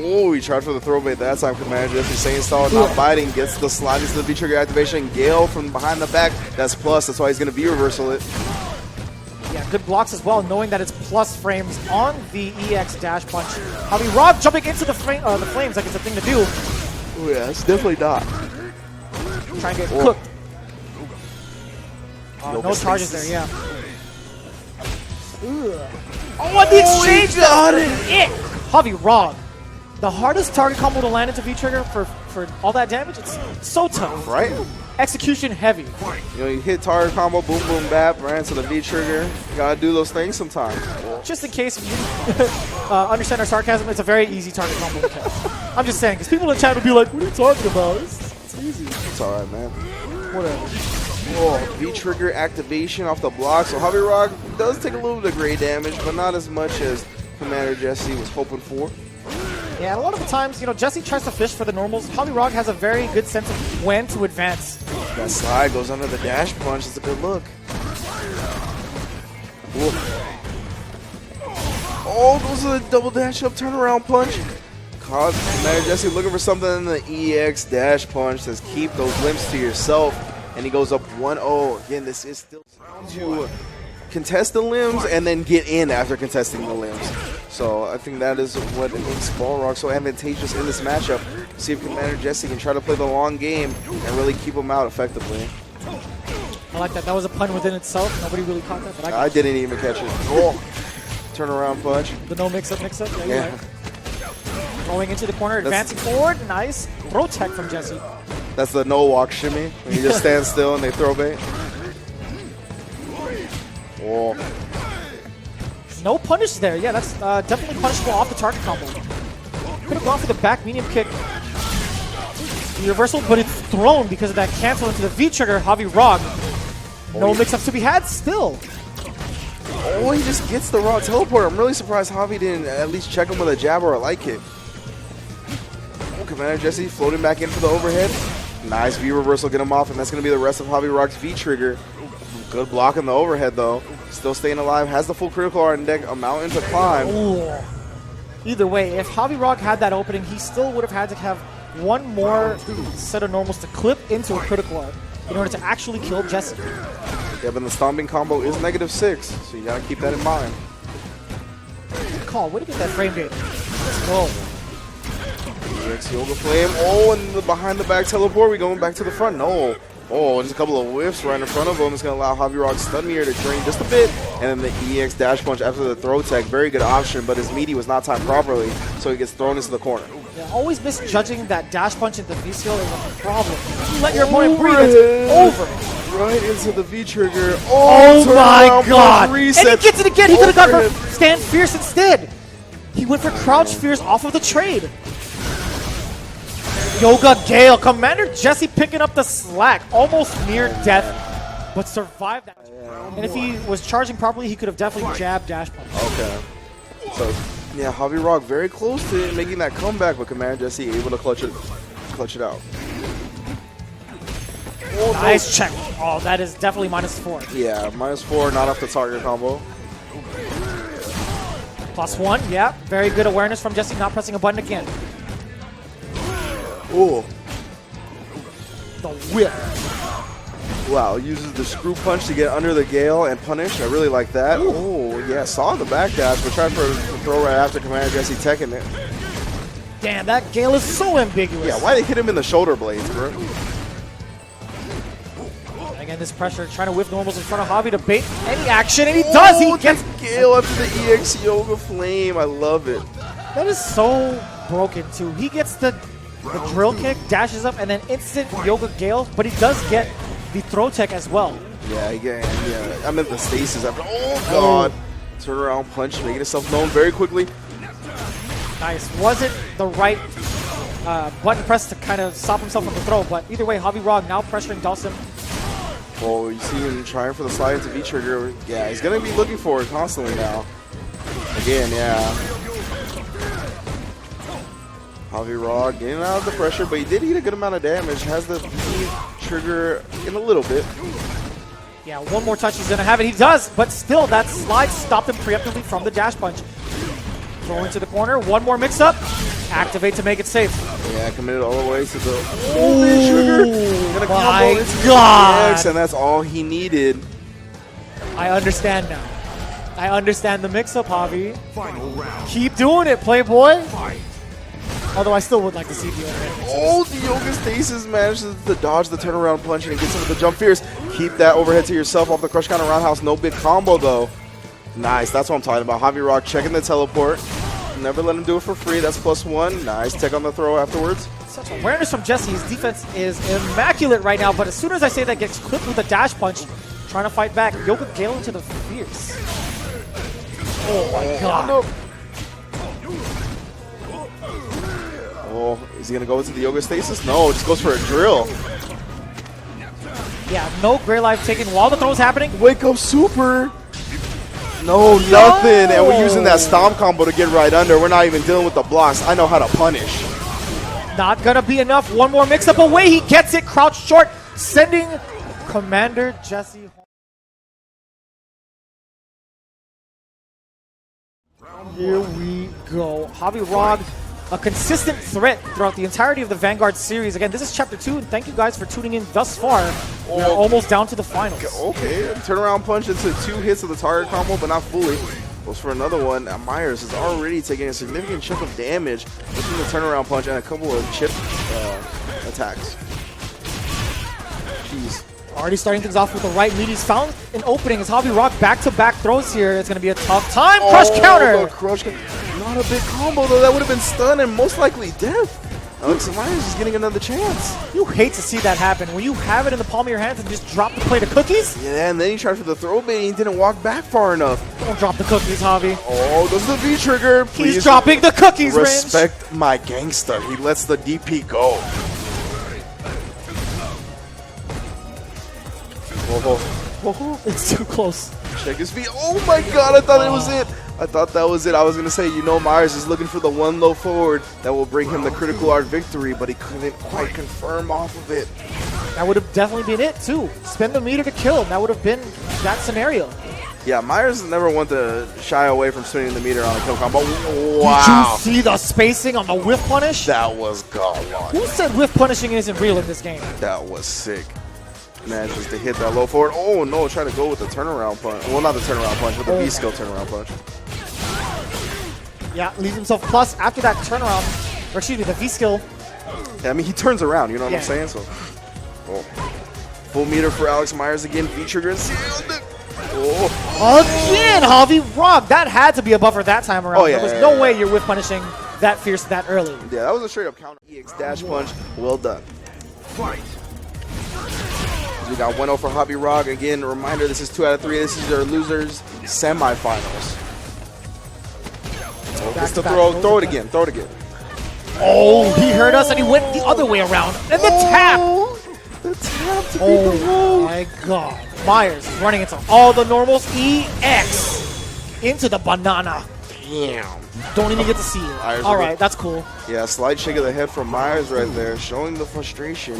Oh, he tried for the throw bait that time. Commander Jesse Saiyan stall, not biting. Gets the slide into the V trigger activation. Gale from behind the back. That's plus. That's why he's going to V reversal it. good blocks as well, knowing that it's plus frames on the EX dash punch. JaviRog jumping into the flames like it's a thing to do. Oh yeah, it's definitely not. Trying to get cooked. No charges there, yeah. Oh, what the exchange! Got it! JaviRog. The hardest target combo to land into V-Trigger for all that damage, it's so tough. Right? Execution heavy. You know, you hit target combo, boom, boom, bap, right into the V-Trigger. You gotta do those things sometimes. Just in case you understand our sarcasm, it's a very easy target combo to catch. I'm just saying, because people in the chat would be like, what are you talking about? It's easy. It's alright, man. Whatever. Oh, V-Trigger activation off the block. So JaviRog does take a little bit of gray damage, but not as much as Commander Jesse was hoping for. Yeah, and a lot of the times, you know, Jesse tries to fish for the normals. JaviRog has a very good sense of when to advance. That slide goes under the dash punch. It's a good look. Ooh. Oh, goes to the double dash up turnaround punch. Cause Commander Jesse looking for something in the EX dash punch. Says keep those limbs to yourself. And he goes up 1-0. Again, this is still to contest the limbs and then get in after contesting the limbs. So I think that is what makes Balrog so advantageous in this matchup. See if Commander Jesse can try to play the long game and really keep him out effectively. I like that. That was a pun within itself. Nobody really caught that, but I didn't even catch it. Oh, turnaround punch. The no mix-up, mix-up. Yeah. Going into the corner, advancing forward. Nice. Throw tech from Jesse. That's the no walk shimmy. When you just stand still and they throw bait. Oh. No punish there. Yeah, that's definitely punishable off the target combo. Could have gone for the back medium kick. The reversal, but it's thrown because of that cancel into the V-trigger. JaviRog. No mix-ups to be had still. Oh, he just gets the raw teleport. I'm really surprised Javi didn't at least check him with a jab or a light kick. Oh, Commander Jesse floating back in for the overhead. Nice V reversal, get him off, and that's going to be the rest of JaviRog's V trigger. Good block in the overhead, though. Still staying alive, has the full critical art in deck, a mountain to climb. Ooh. Either way, if JaviRog had that opening, he still would have had to have one more set of normals to clip into a critical art in order to actually kill Jesse. Yeah, but the stomping combo is -6, so you got to keep that in mind. Good call. Way to get that frame data. Let's go. EX Yoga Flame. Oh, and the behind the back teleport. We going back to the front. No. Oh, just a couple of whiffs right in front of him. It's going to allow JaviRog's stun meter to drain just a bit. And then the EX dash punch after the throw tech. Very good option, but his meaty was not timed properly, so he gets thrown into the corner. Yeah, always misjudging that dash punch into V skill is a problem. You let your opponent breathe, it's over. Right into the V trigger. Oh my god! And Reset. he gets it again. He could have gone for Stand Fierce instead. He went for Crouch Fierce off of the trade. Yoga Gale. Commander Jesse picking up the slack. Almost near death, but survived that. And if he was charging properly, he could have definitely jabbed dash punch. Okay. So, yeah, JaviRog very close to making that comeback, but Commander Jesse able to clutch it out. Oh, nice check. Oh, that is definitely -4. Yeah, -4, not off the target combo. +1, yeah. Very good awareness from Jesse, not pressing a button again. Ooh. The whip. Wow, uses the screw punch to get under the Gale and punish. I really like that. Oh, yeah, saw the backdash, but tried for a throw right after Commander Jesse teching it. Damn, that Gale is so ambiguous. Yeah, why they hit him in the shoulder blades, bro? Again, this pressure, trying to whiff normals in front of Javi to bait any action, and he does! He gets Gale after the EX Yoga Flame. I love it. That is so broken, too. He gets the drill kick, dashes up, and then instant Yoga Gale, but he does get the throw tech as well. Yeah, I meant the stasis after. Oh, God. Turn around punch, making itself known very quickly. Nice. Wasn't the right button press to kind of stop himself from the throw, but either way, JaviRog now pressuring Dhalsim. Oh, you see him trying for the slide into V-trigger. Yeah, he's going to be looking for it constantly now. Again, yeah. JaviRog getting out of the pressure, but he did eat a good amount of damage. Has the V-trigger in a little bit. Yeah, one more touch he's going to have it. He does, but still, that slide stopped him preemptively from the dash punch. Throw into the corner. One more mix-up. Activate to make it safe. Yeah, committed all the way to the V-trigger. Oh my God. And that's all he needed. I understand now. I understand the mix-up, Javi. Final round. Keep doing it, Playboy. Fight. Although I still would like to see the overhead. Oh, the Yoga Stasis manages to dodge the turnaround punch and gets him with the jump fierce. Keep that overhead to yourself off the crush counter roundhouse. No big combo, though. Nice. That's what I'm talking about. JaviRog checking the teleport. Never let him do it for free. That's +1. Nice. Tech on the throw afterwards. Such awareness from Jesse. His defense is immaculate right now, but as soon as I say that, gets clipped with a dash punch, trying to fight back. Yoga Gale into the fierce. Oh my god. No. Oh, is he going to go into the Yoga Stasis? No, just goes for a drill. Yeah, no gray life taken while the throw's happening. Wake up super. No, nothing. And we're using that stomp combo to get right under. We're not even dealing with the blocks. I know how to punish. Not gonna be enough. One more mix-up away. He gets it. Crouched short, sending Commander Jesse home. Here we go. JaviRog, a consistent threat throughout the entirety of the Vanguard series. Again, this is Chapter 2, and thank you guys for tuning in thus far. We're almost down to the finals. Okay, turnaround punch into 2 hits of the target combo, but not fully. Goes for another one. Meyers is already taking a significant chunk of damage between the turnaround punch and a couple of chip attacks. Jeez. Already starting things off with the right lead. He's found an opening as JaviRog back-to-back throws here. It's going to be a tough time. Crush counter! Not a big combo, though. That would have been stun and most likely death. Alexis Meyers is getting another chance. You hate to see that happen. When you have it in the palm of your hands and just drop the plate of cookies? Yeah, and then he tried for the throw bait and he didn't walk back far enough. Don't drop the cookies, Javi. Oh, does the V-trigger. He's dropping the cookies, Respect my gangster. He lets the DP go. It's too close. Check his feet. Oh my god, I thought it was it. I thought that was it. I was going to say, you know, Meyers is looking for the one low forward that will bring him the critical art victory, but he couldn't quite confirm off of it. That would have definitely been it, too. Spend the meter to kill him. That would have been that scenario. Yeah, Meyers never want to shy away from spinning the meter on a kill combo. Wow. Did you see the spacing on the whiff punish? That was gone. Who said whiff punishing isn't real in this game? That was sick. Manages to hit that low forward. Oh no, trying to go with the turnaround punch. Well, not the turnaround punch, but the V-skill turnaround punch. Yeah, leaves himself plus after that turnaround, or excuse me, the V-skill. Yeah, I mean, he turns around, you know what I'm saying? So, oh. Full meter for Alex Meyers again. V-trigger and sealed. Oh. Again, JaviRog. That had to be a buffer that time around. Oh, yeah, there was no way you're whiff punishing that fierce that early. Yeah, that was a straight up counter EX dash punch. Well done. Fight. We got 1-0 for JaviRog. Again, a reminder, this is 2 out of 3. This is their Losers Semifinals. Oh, gets to throw it again. Throw it again. Oh, he heard us and he went the other way around. And the tap. The tap to Oh beat the roll. my god. Meyers is running into all the normals. EX into the banana. Damn. Don't even get to see it. All right, that's cool. Yeah, slight shake of the head from Meyers right there, showing the frustration.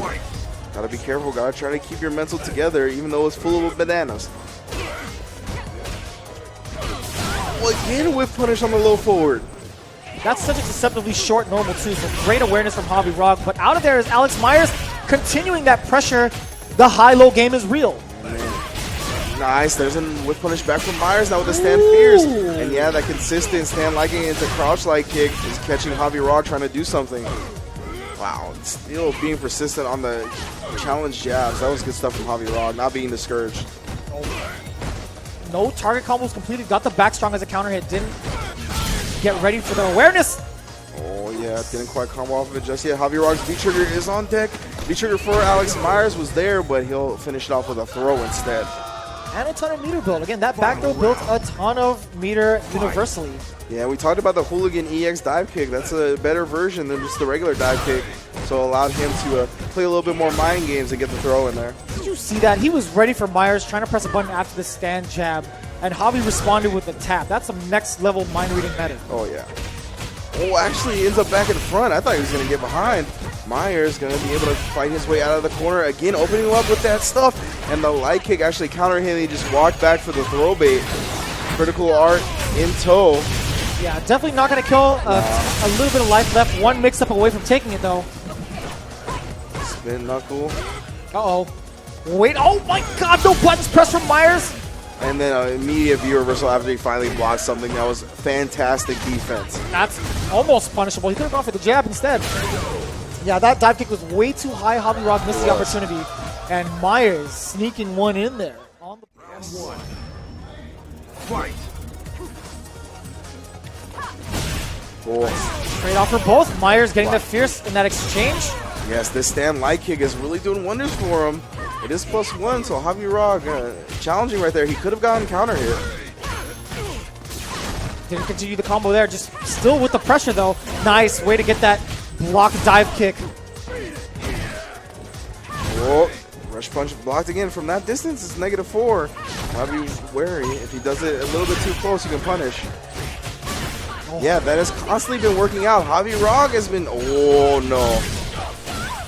Gotta be careful, gotta try to keep your mental together, even though it's full of bananas. Well, again with punish on the low forward. That's such a deceptively short normal too, so great awareness from JaviRog. But out of there is Alex Meyers continuing that pressure. The high-low game is real. Nice, there's a whip punish back from Meyers now with the stand fierce. And yeah, that consistent stand liking into crouch light kick is catching JaviRog trying to do something. Wow, still being persistent on the challenge jabs. That was good stuff from JaviRog, not being discouraged. No target combos completed. Got the back strong as a counter hit. Didn't get ready for the awareness. Oh yeah, didn't quite combo off of it just yet. JaviRog's V-trigger is on deck. V-trigger for Alex Meyers was there, but he'll finish it off with a throw instead. And a ton of meter build. Again, that back throw built a ton of meter universally. Yeah, we talked about the Hooligan EX dive kick. That's a better version than just the regular dive kick. So it allowed him to play a little bit more mind games and get the throw in there. Did you see that? He was ready for Meyers, trying to press a button after the stand jab. And Javi responded with the tap. That's some next level mind reading meta. Oh, yeah. Oh, actually, he ends up back in front. I thought he was going to get behind. Meyers going to be able to fight his way out of the corner. Again, opening him up with that stuff. And the light kick actually counter him. He just walked back for the throw bait. Critical art in tow. Yeah, definitely not going to kill. A little bit of life left. One mix-up away from taking it, though. Spin knuckle. Uh-oh. Wait, oh my god, no buttons pressed from Meyers. And then immediate view reversal after he finally blocked something. That was fantastic defense. That's almost punishable. He could have gone for the jab instead. Yeah, that dive kick was way too high. JaviRog missed the opportunity. And Meyers sneaking one in there. On the one. Fight. Trade off for both. Meyers getting the fierce in that exchange. Yes, this stand light kick is really doing wonders for him. It is +1, so JaviRog challenging right there. He could have gotten counter here. Didn't continue the combo there. Just still with the pressure though. Nice way to get that block dive kick. Whoa. Rush punch blocked again from that distance. It's -4. Gotta be wary. If he does it a little bit too close, you can punish. Yeah, that has constantly been working out. JaviRog has been, oh no.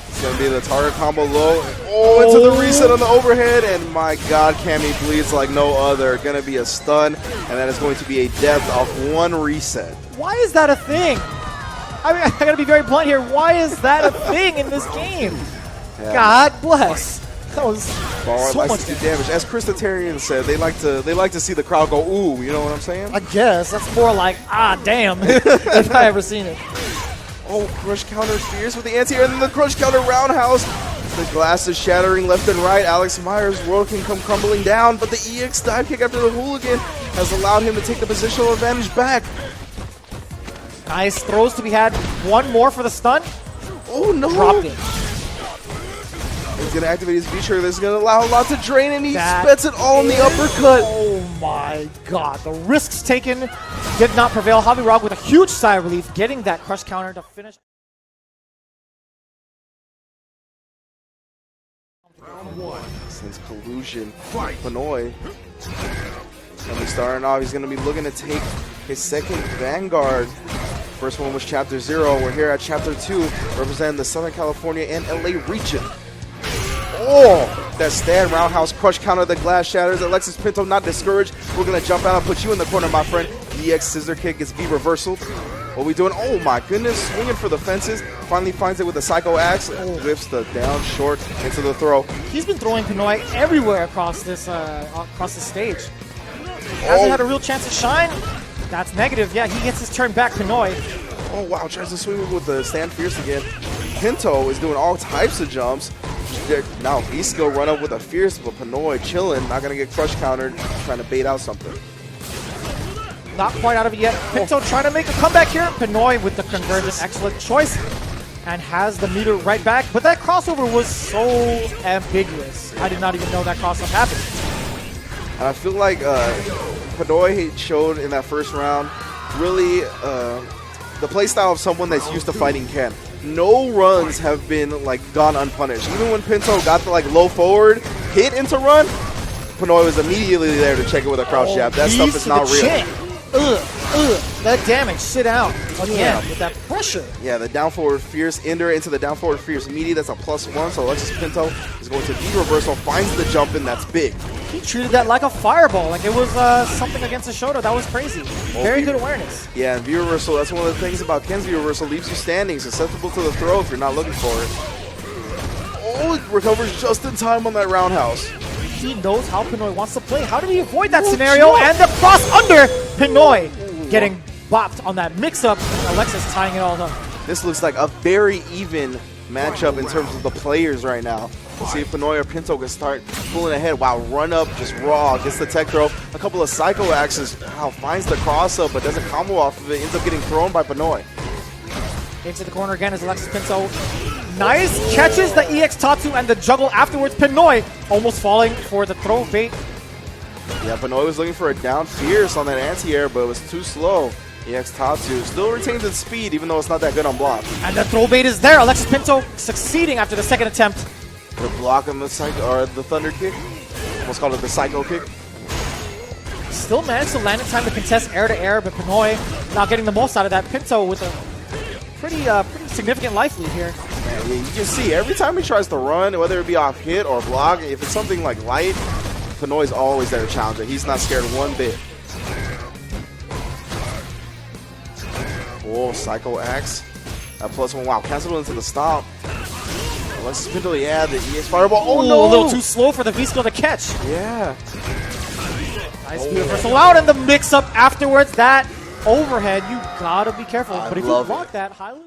It's gonna be the target combo low. Oh, into the reset on the overhead, and my god, Cammy bleeds like no other. Gonna be a stun, and that is going to be a death off 1 reset. Why is that a thing? I mean, I gotta be very blunt here. Why is that a thing in this game? Yeah. God bless. That was Balrog so likes much to do damage. As Christatarian said, they like to see the crowd go ooh. You know what I'm saying? I guess that's more like damn if I ever seen it. Oh, crush counter fierce with the anti-air, and then the crush counter roundhouse. The glass is shattering left and right. Alex Meyers' world can come crumbling down, but the EX dive kick after the hooligan has allowed him to take the positional advantage back. Nice throws to be had. One more for the stun. Oh no! Dropped it. He's going to activate his feature. This is going to allow a lot to drain, and he That spets it all in the uppercut. Oh my god. The risks taken did not prevail. JaviRog with a huge sigh of relief, getting that crush counter to finish. Since collusion, Pnoy. And we starting off, he's going to be looking to take his second Vanguard. First one was Chapter 0. We're here at Chapter 2, representing the Southern California and LA region. Oh, that stand roundhouse crush counter, the glass shatters. Alexis Pinto not discouraged. We're going to jump out and put you in the corner, my friend. EX scissor kick is V reversal. What we doing? Oh my goodness, swinging for the fences. Finally finds it with a Psycho Axe. Whips the down short into the throw. He's been throwing Pnoy everywhere across this stage. Hasn't had a real chance to shine. That's negative. Yeah, he gets his turn back, Pnoy. Oh wow, tries to swing with the stand fierce again. Pinto is doing all types of jumps. Now he's still run up with a fierce, but Pnoy chilling, not gonna get crush countered, trying to bait out something. Not quite out of it yet. Pinto trying to make a comeback here. Pnoy with the convergent, excellent choice, and has the meter right back. But that crossover was so ambiguous. I did not even know that crossover happened. And I feel like Pnoy showed in that first round really the playstyle of someone that's used to fighting Ken. No runs have been like gone unpunished. Even when Pinto got the like low forward hit into run, Pnoy was immediately there to check it with a crouch jab. That stuff is not real. That damage, sit out again with that pressure. Yeah, the down forward fierce ender into the down forward fierce meaty. That's a +1. So Alexis Pinto is going to V reversal, finds the jump in. That's big. He treated that like a fireball, like it was something against the Shoto. That was crazy. Very good awareness. Yeah, and V reversal. That's one of the things about Ken's V reversal. Leaves you standing, susceptible to the throw if you're not looking for it. Oh, it recovers just in time on that roundhouse. He knows how Pnoy wants to play. How did he avoid that scenario? And the cross under Pnoy getting bopped on that mix-up. Alexis tying it all up. This looks like a very even matchup in terms of the players right now. Let's see if Pnoy or Pinto can start pulling ahead. Wow, run up just raw. Gets the tech throw. A couple of Psycho Axes. Wow, finds the cross up but doesn't combo off of it. Ends up getting thrown by Pnoy. Into the corner again is Alexis Pinto. Nice, catches the EX Tatsu and the juggle afterwards. Pnoy almost falling for the throw bait. Yeah, Pnoy was looking for a down fierce on that anti-air, but it was too slow. EX Tatsu still retains its speed, even though it's not that good on block. And the throw bait is there. Alexis Pinto succeeding after the second attempt. The block on the the thunder kick. Almost called it the psycho kick. Still managed to land in time to contest air to air, but Pnoy not getting the most out of that. Pinto with a pretty significant life lead here. Yeah, you can see every time he tries to run, whether it be off hit or block, if it's something like light, Pnoy's always there to challenge it. He's not scared one bit. Oh, Psycho Axe. That +1. Wow, canceled into the stop. Alexis Pinto, yeah, the EX Fireball. Oh, no! A little too slow for the V-Skill to catch. Yeah. Nice reversal out and the mix-up afterwards. That overhead, you gotta be careful. But if you block that, highly...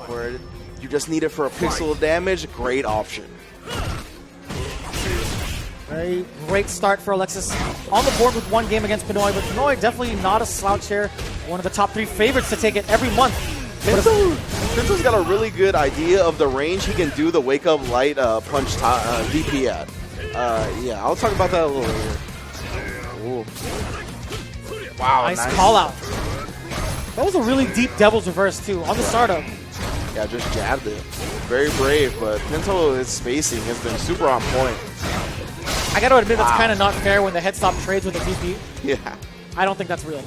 Where you just need it for a pixel of damage, great option. Very great start for Alexis. On the board with one game against Pnoy, but Pnoy definitely not a slouch here. One of the top 3 favorites to take it every month. Pinto's got a really good idea of the range he can do the wake up light punch DP at. Yeah, I'll talk about that a little later. Ooh. Wow, nice call out. That was a really deep Devil's Reverse too on the startup. Yeah, just jabbed it. Very brave, but Pinto, his spacing has been super on point. I gotta admit, that's kind of not fair when the head stop trades with a DP. Yeah. I don't think that's real.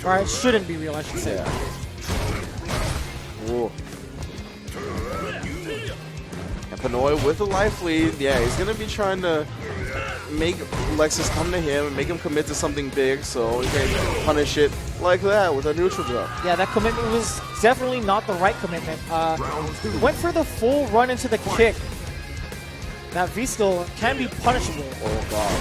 Or it shouldn't be real, I should say. Yeah. Ooh. And Pnoy with a life lead, yeah, he's going to be trying to make Alexis come to him and make him commit to something big so he can punish it like that with a neutral jump. Yeah, that commitment was definitely not the right commitment. Went for the full run into the kick. That V-skill can be punishable. Oh, God.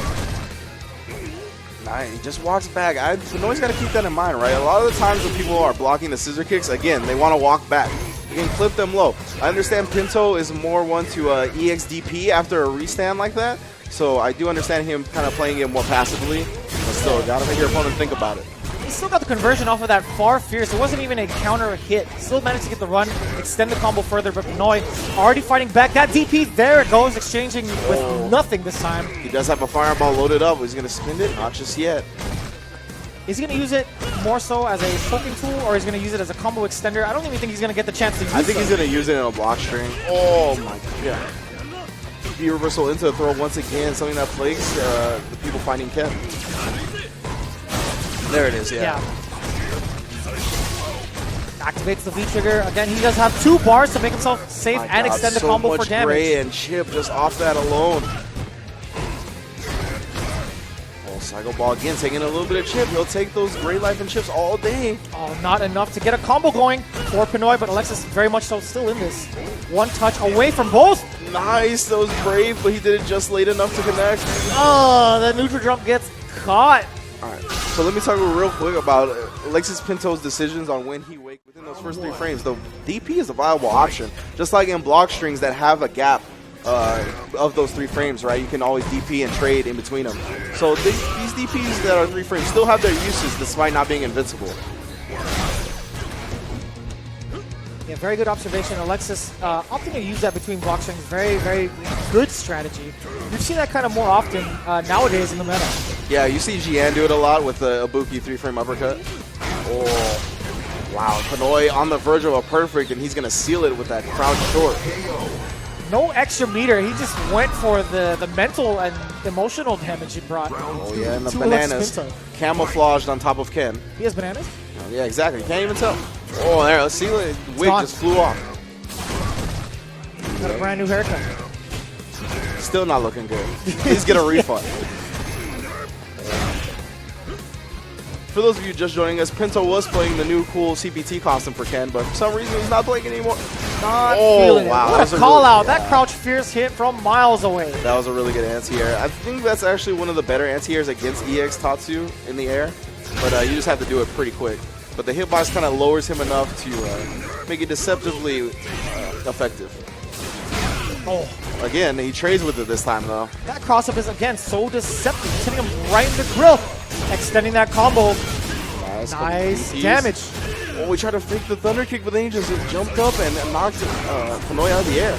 Nice. He just walks back. Pnoy's got to keep that in mind, right? A lot of the times when people are blocking the scissor kicks, again, they want to walk back. You can clip them low. I understand Pinto is more one to EXDP after a restand like that, so I do understand him kind of playing it more passively, but still, got to make your opponent think about it. He still got the conversion off of that far fierce. It wasn't even a counter hit. Still managed to get the run, extend the combo further, but Pnoy already fighting back. That DP, there it goes, exchanging with nothing this time. He does have a fireball loaded up. He's going to spin it? Not just yet. Is he going to use it more so as a poking tool, or is he going to use it as a combo extender? I don't even think he's going to get the chance to use it. I think he's going to use it in a block string. Oh my god. V reversal into the throw once again, something that plagues the people finding Ken. There it is, yeah. Activates the V-trigger. Again, he does have 2 bars to make himself safe and extend the combo for damage. So much Gray and Chip just off that alone. Oh, Cycle Ball again, taking a little bit of Chip. He'll take those Gray Life and Chips all day. Oh, not enough to get a combo going for Pnoy, but Alexis very much so still in this. One touch away from both. Nice, that was brave, but he did it just late enough to connect. Oh, the neutral jump gets caught. Alright, so let me talk real quick about Alexis Pinto's decisions on when he wakes within those first 3 frames. The DP is a viable option, just like in block strings that have a gap of those 3 frames, right? You can always DP and trade in between them. So these DPs that are 3 frames still have their uses despite not being invincible. Yeah, very good observation. Alexis opting to use that between block strings. Very, very good strategy. You've seen that kind of more often nowadays in the meta. Yeah, you see Jian do it a lot with the Ibuki 3-frame uppercut. Oh, wow. Pnoy on the verge of a perfect, and he's going to seal it with that crouch short. No extra meter. He just went for the mental and emotional damage he brought. Oh, yeah, and the bananas camouflaged on top of Ken. He has bananas? Oh, yeah, exactly. Can't even tell. Oh, there. Let's see. The wig just flew off. Got a brand new haircut. Still not looking good. Please get a refund. For those of you just joining us, Pinto was playing the new cool CPT costume for Ken, but for some reason he's not playing anymore. Not feeling wow. it. What a call out. That crouch fierce hit from miles away. That was a really good anti-air. I think that's actually one of the better anti-airs against EX Tatsu in the air, but you just have to do it pretty quick. But the hitbox kind of lowers him enough to make it deceptively effective. Oh. Again, he trades with it this time, though. That cross-up is, again, so deceptive. Hitting him right in the grill. Extending that combo. Nice damage. Oh, we tried to fake the Thunder Kick, but then he just jumped up and knocked Pnoy out of the air.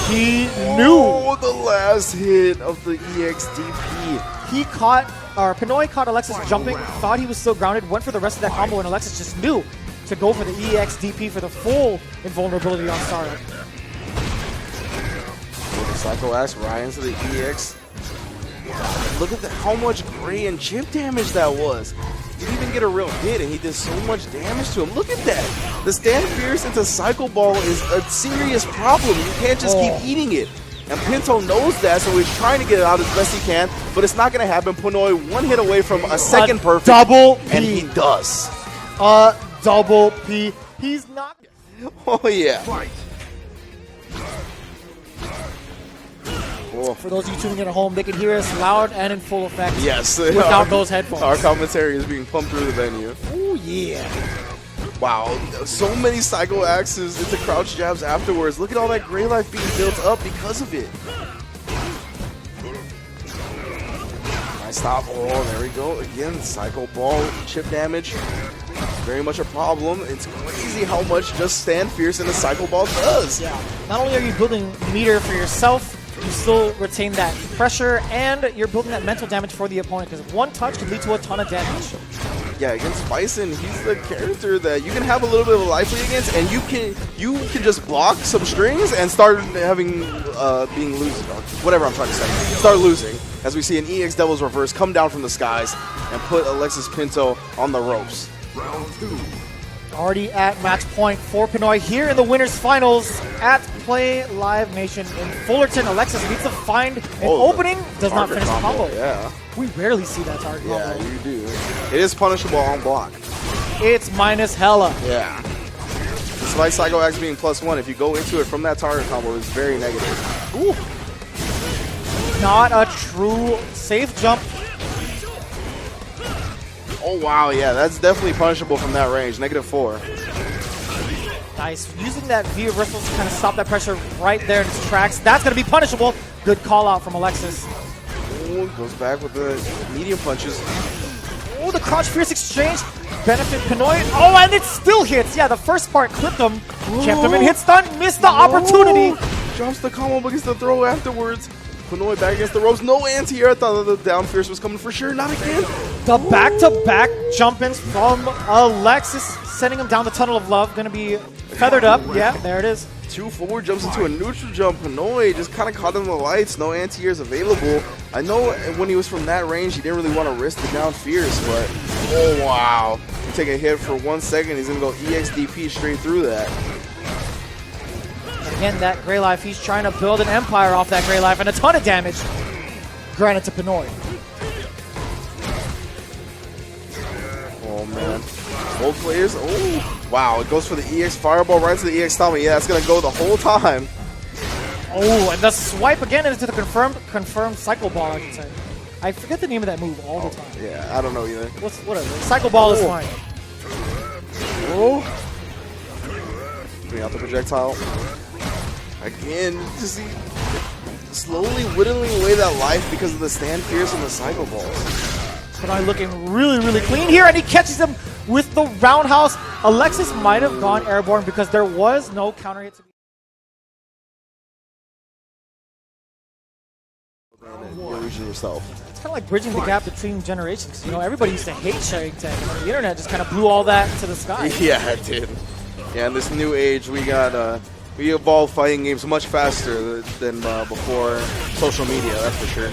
He knew. Oh, the last hit of the EXDP. He caught, or Pnoy caught Alexis jumping, thought he was still grounded, went for the rest of that combo, and Alexis just knew to go for the EXDP for the full invulnerability on startup. Psycho Axe right into the EX. Look at how much Gray and Chip damage that was. He didn't even get a real hit, and he did so much damage to him. Look at that. The stand fierce into Cycle Ball is a serious problem. You can't just keep eating it. And Pinto knows that, so he's trying to get it out as best he can, but it's not going to happen. Pnoy one hit away from a second perfect. Double P. And he does. A double P. He's not. Oh, yeah. For those of you tuning in at home, they can hear us loud and in full effect. Yes. Without those headphones. Our commentary is being pumped through the venue. Oh, yeah. Wow, so many cycle axes into crouch jabs afterwards. Look at all that gray life being built up because of it. Nice stop. Oh, there we go. Again, cycle ball chip damage. Very much a problem. It's crazy how much just stand fierce in a cycle ball does. Yeah. Not only are you building meter for yourself, you still retain that pressure, and you're building that mental damage for the opponent, because one touch can lead to a ton of damage. Yeah, against Bison, he's the character that you can have a little bit of a life lead against, and you can just block some strings and start having being losing, or whatever I'm trying to say. Start losing, as we see an EX Devil's Reverse come down from the skies and put Alexis Pinto on the ropes. Round 2. Already at match point for Pnoy here in the Winners Finals at Play Live Nation in Fullerton. Alexis needs to find an opening, does not finish the combo. Yeah. We rarely see that target combo. Yeah, you do. It is punishable on block. It's minus hella. Yeah. Despite Psycho Axe being +1, if you go into it from that target combo, it's very negative. Ooh. Not a true safe jump. Oh, wow, yeah, that's definitely punishable from that range. -4. Nice. Using that V reversal to kind of stop that pressure right there in its tracks. That's going to be punishable. Good call out from Alexis. Ooh, goes back with the medium punches. Oh, the crouch fierce exchange. Benefit Pnoy. Oh, and it still hits. Yeah, the first part clipped him. Kept him in hit stun. Missed the opportunity. Drops the combo but gets the throw afterwards. Pnoy back against the ropes. No anti-air. I thought the down fierce was coming for sure. Not again. The back-to-back jump-ins from Alexis, sending him down the tunnel of love. Going to be feathered up. Yeah, there it is. 2 forward jumps into a neutral jump. Pnoy just kind of caught him in the lights. No anti-airs available. I know when he was from that range, he didn't really want to risk the down fierce, but oh wow. You take a hit for 1 second, he's going to go EXDP straight through that. Again, that Gray Life, he's trying to build an empire off that Gray Life, and a ton of damage granted to Pnoy. Oh, man. Both players. Oh, wow. It goes for the EX Fireball right to the EX Tommy. Yeah, it's going to go the whole time. Oh, and the swipe again into the confirmed Cycle Ball, I should say. I forget the name of that move all the time. Yeah, I don't know either. Whatever. Cycle Ball is fine. Oh. Bring out the projectile. Again, just see slowly whittling away that life because of the stand fierce and the cycle balls. Pnoy looking really, really clean here, and he catches him with the roundhouse. Alexis might have gone airborne because there was no counter hit to be. You're losing yourself. It's kind of like bridging the gap between generations. You know, everybody used to hate sharing tech. The internet just kind of blew all that to the sky. Yeah, it did. Yeah, in this new age, we got we evolved fighting games much faster than before social media. That's for sure.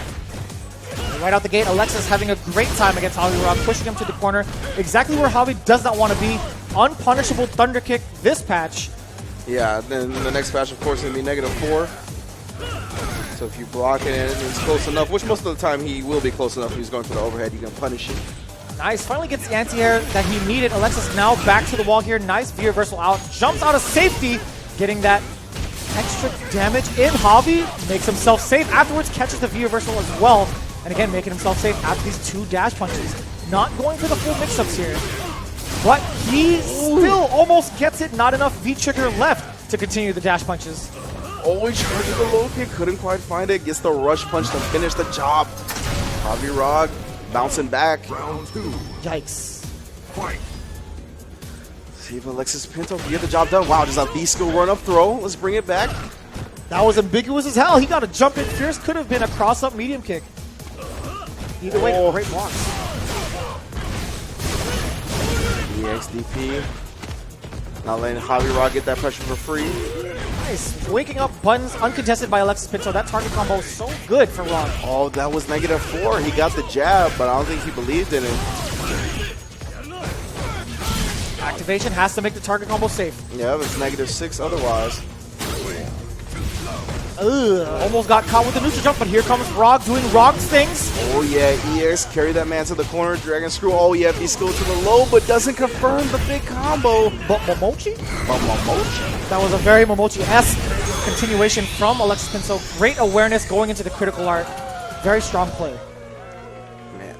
Right out the gate, Alexis having a great time against JaviRog, pushing him to the corner. Exactly where Javi does not want to be. Unpunishable Thunder Kick this patch. Yeah, then the next patch, of course, is going to be -4. So if you block it and it's close enough, which most of the time he will be close enough if he's going for the overhead, you can punish it. Nice, finally gets the anti-air that he needed. Alexis now back to the wall here. Nice V reversal out, jumps out of safety, getting that extra damage in. Javi makes himself safe. Afterwards, catches the V reversal as well. And again, making himself safe after these 2 dash punches. Not going for the full mix-ups here. But he still almost gets it. Not enough V-trigger left to continue the dash punches. Oh, he charges the low kick. Couldn't quite find it. Gets the rush punch to finish the job. JaviRog bouncing back. Round 2. Yikes. Fight. See if Alexis Pinto can get the job done. Wow, just a B-skill run-up throw. Let's bring it back. That was ambiguous as hell. He got a jump in fierce. Could have been a cross-up medium kick. Either way, great blocks. EXDP. Not letting JaviRog get that pressure for free. Nice. Waking up buttons uncontested by Alexis Pinto. That target combo is so good for Rog. Oh, that was -4. He got the jab, but I don't think he believed in it. Activation has to make the target combo safe. Yeah, it's -6 otherwise. Almost got caught with the neutral jump, but here comes Rog doing Rog things. Oh yeah, EX carry that man to the corner, Dragon Screw. Oh yeah, V-skill to the low, but doesn't confirm the big combo. But Momochi? Momochi. That was a very Momochi-esque continuation from Alexis Pinto. Great awareness going into the critical art. Very strong play. Man,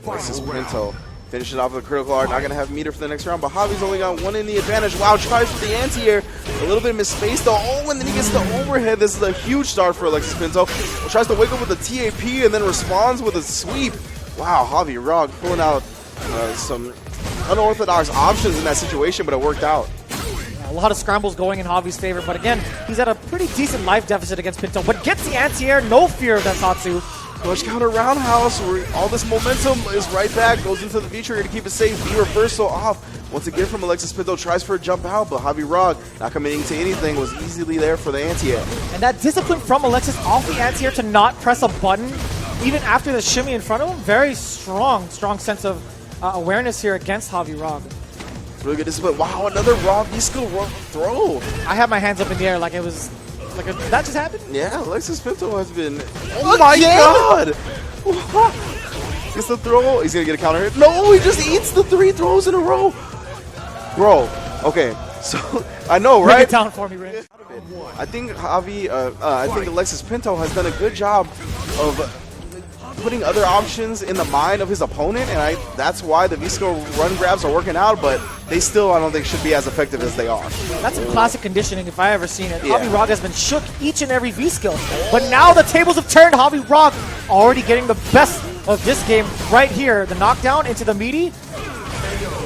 Alexis Pinto finishes off with a critical art. Not going to have meter for the next round, but Javi's only got one in the advantage. Wow, tries for the anti-air. A little bit misspaced though. Oh, and then he gets the overhead. This is a huge start for Alexis Pinto. Tries to wake up with a TAP and then responds with a sweep. Wow, JaviRog pulling out some unorthodox options in that situation, but it worked out. A lot of scrambles going in Javi's favor, but again, he's at a pretty decent life deficit against Pinto, but gets the anti-air, no fear of that Tatsu. Push counter roundhouse, where all this momentum is right back, goes into the V-trigger to keep it safe. V-reversal off. Once again from Alexis Pinto, tries for a jump out, but JaviRog, not committing to anything, was easily there for the anti-air. And that discipline from Alexis off the anti-air to not press a button, even after the shimmy in front of him, very strong sense of awareness here against JaviRog. It's really good discipline. Wow, another raw V-skill throw. I had my hands up in the air like it was, did that just happen? Yeah, Alexis Pinto has been, oh my god! Gets the throw, he's gonna get a counter hit. No, he just eats the 3 throws in a row. Bro, okay, so, I know, right? Break it down for me, Rich. I think Alexis Pinto has done a good job of putting other options in the mind of his opponent, and that's why the V-skill run grabs are working out, but they still, I don't think, should be as effective as they are. That's some classic conditioning if I ever seen it. Yeah. JaviRog has been shook each and every V-skill, but now the tables have turned. JaviRog already getting the best of this game right here. The knockdown into the meaty.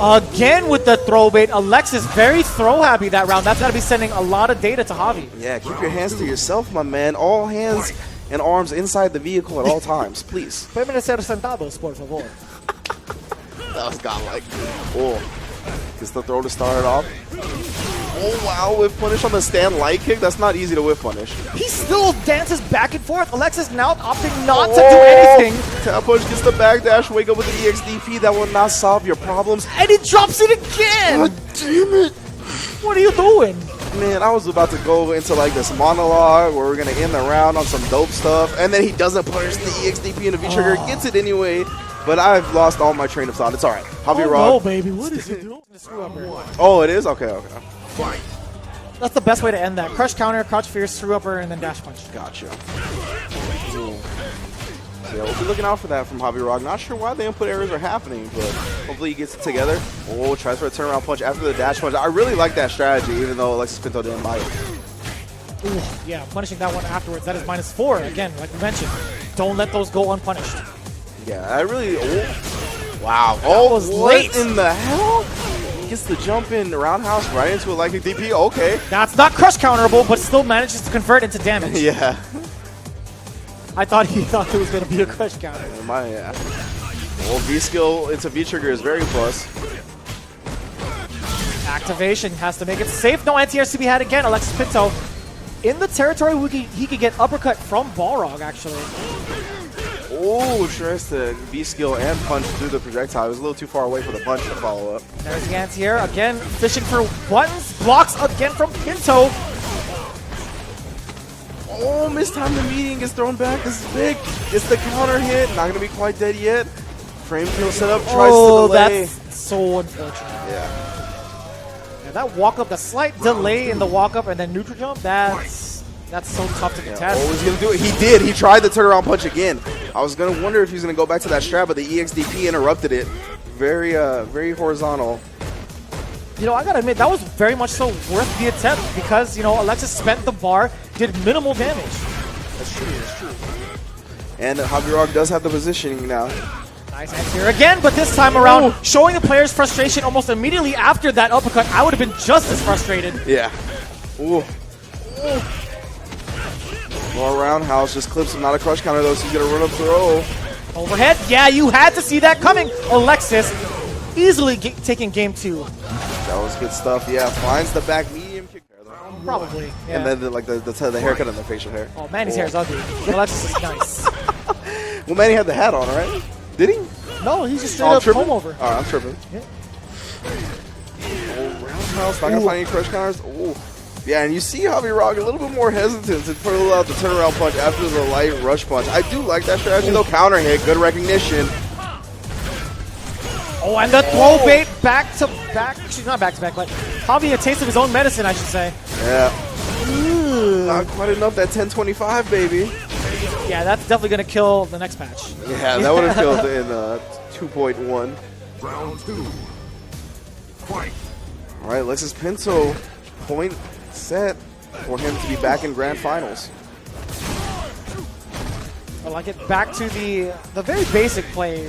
Again with the throw bait. Alexis very throw happy that round. That's got to be sending a lot of data to Javi. Yeah, keep your hands to yourself, my man. All hands and arms inside the vehicle at all times, please. Pueden ser sentados, por favor. That was godlike. Oh, gets the throw to start it off. Oh, wow, whiff punish on the stand light kick. That's not easy to whiff punish. He still dances back and forth. Alexis now opting not to do anything. Tap punch gets the backdash. Wake up with the EXDP. That will not solve your problems. And he drops it again. God damn it. What are you doing? Man, I was about to go into like this monologue where we're going to end the round on some dope stuff. And then he doesn't punish the EXDP and the V-trigger. Gets it anyway. But I've lost all my train of thought. It's all right. JaviRog. Oh, no, baby. What is he doing? Oh, it is? Okay, okay. Fight. That's the best way to end that. Crush counter, crouch fierce, screw upper, and then dash punch. Gotcha. Ooh. So yeah, we'll be looking out for that from JaviRog. Not sure why the input errors are happening, but hopefully he gets it together. Oh, tries for a turnaround punch after the dash punch. I really like that strategy, even though Alexis Pinto didn't like it. Ooh, yeah, punishing that one afterwards. That is -4. Again, like we mentioned, don't let those go unpunished. Yeah, I really... Oh, wow. Oh, was what late. in the hell? Gets the jump in the roundhouse right into a likely DP. Okay. That's not crush counterable, but still manages to convert into damage. Yeah. I thought he thought it was going to be a crush counter. Yeah. Well, V-skill into V-trigger is very plus. Activation has to make it safe. No anti-airs to be had again. Alexis Pinto in the territory where he could get uppercut from Balrog, actually. Oh, tries to V-skill and punch through the projectile. It was a little too far away for the punch to follow up. There's the anti-air. Again, fishing for buttons. Blocks again from Pinto. Oh, mistimed the meeting, gets thrown back. This is big. Gets the counter hit. Not going to be quite dead yet. Frame kill setup. Tries to delay. That's so unfortunate. Yeah. Yeah, that walk-up, the slight delay in the walk-up and then neutral jump, that's so tough to contest. Oh, he's going to do it. He did. He tried the turnaround punch again. I was going to wonder if he was going to go back to that strap, but the EXDP interrupted it. Very, very horizontal. You know, I gotta admit, that was very much so worth the attempt because, you know, Alexis spent the bar, did minimal damage. That's true, that's true. And JaviRog does have the positioning now. Nice answer again, but this time around, showing the players' frustration almost immediately after that uppercut. I would have been just as frustrated. Yeah. Ooh. More roundhouse, just clips him, not a crush counter though, so he's gonna run up throw. Overhead, yeah, you had to see that coming. Alexis easily taking game 2. That was good stuff, yeah. Finds the back medium kick there though. Probably, yeah. And then the haircut and the facial hair. Oh, Manny's hair is ugly. Alexis is nice. Well, Manny had the hat on, right? Did he? No, he's just straight I'm up tripping? home over. Alright, I'm tripping. Yeah. Oh, roundhouse, not gonna find any crush counters. Oh. Yeah, and you see JaviRog a little bit more hesitant to pull out the turnaround punch after the light rush punch. I do like that strategy though. Counter hit, good recognition. Oh, and the throw bait back to back. Actually, not back to back, but Javi a taste of his own medicine, I should say. Yeah. Not quite enough, that 1025, baby. Yeah, that's definitely going to kill the next match. Yeah, that would have killed in 2.1. Round 2. Fight. All right, Alexis Pinto, point set for him to be back in grand finals. I like it. Back to the very basic play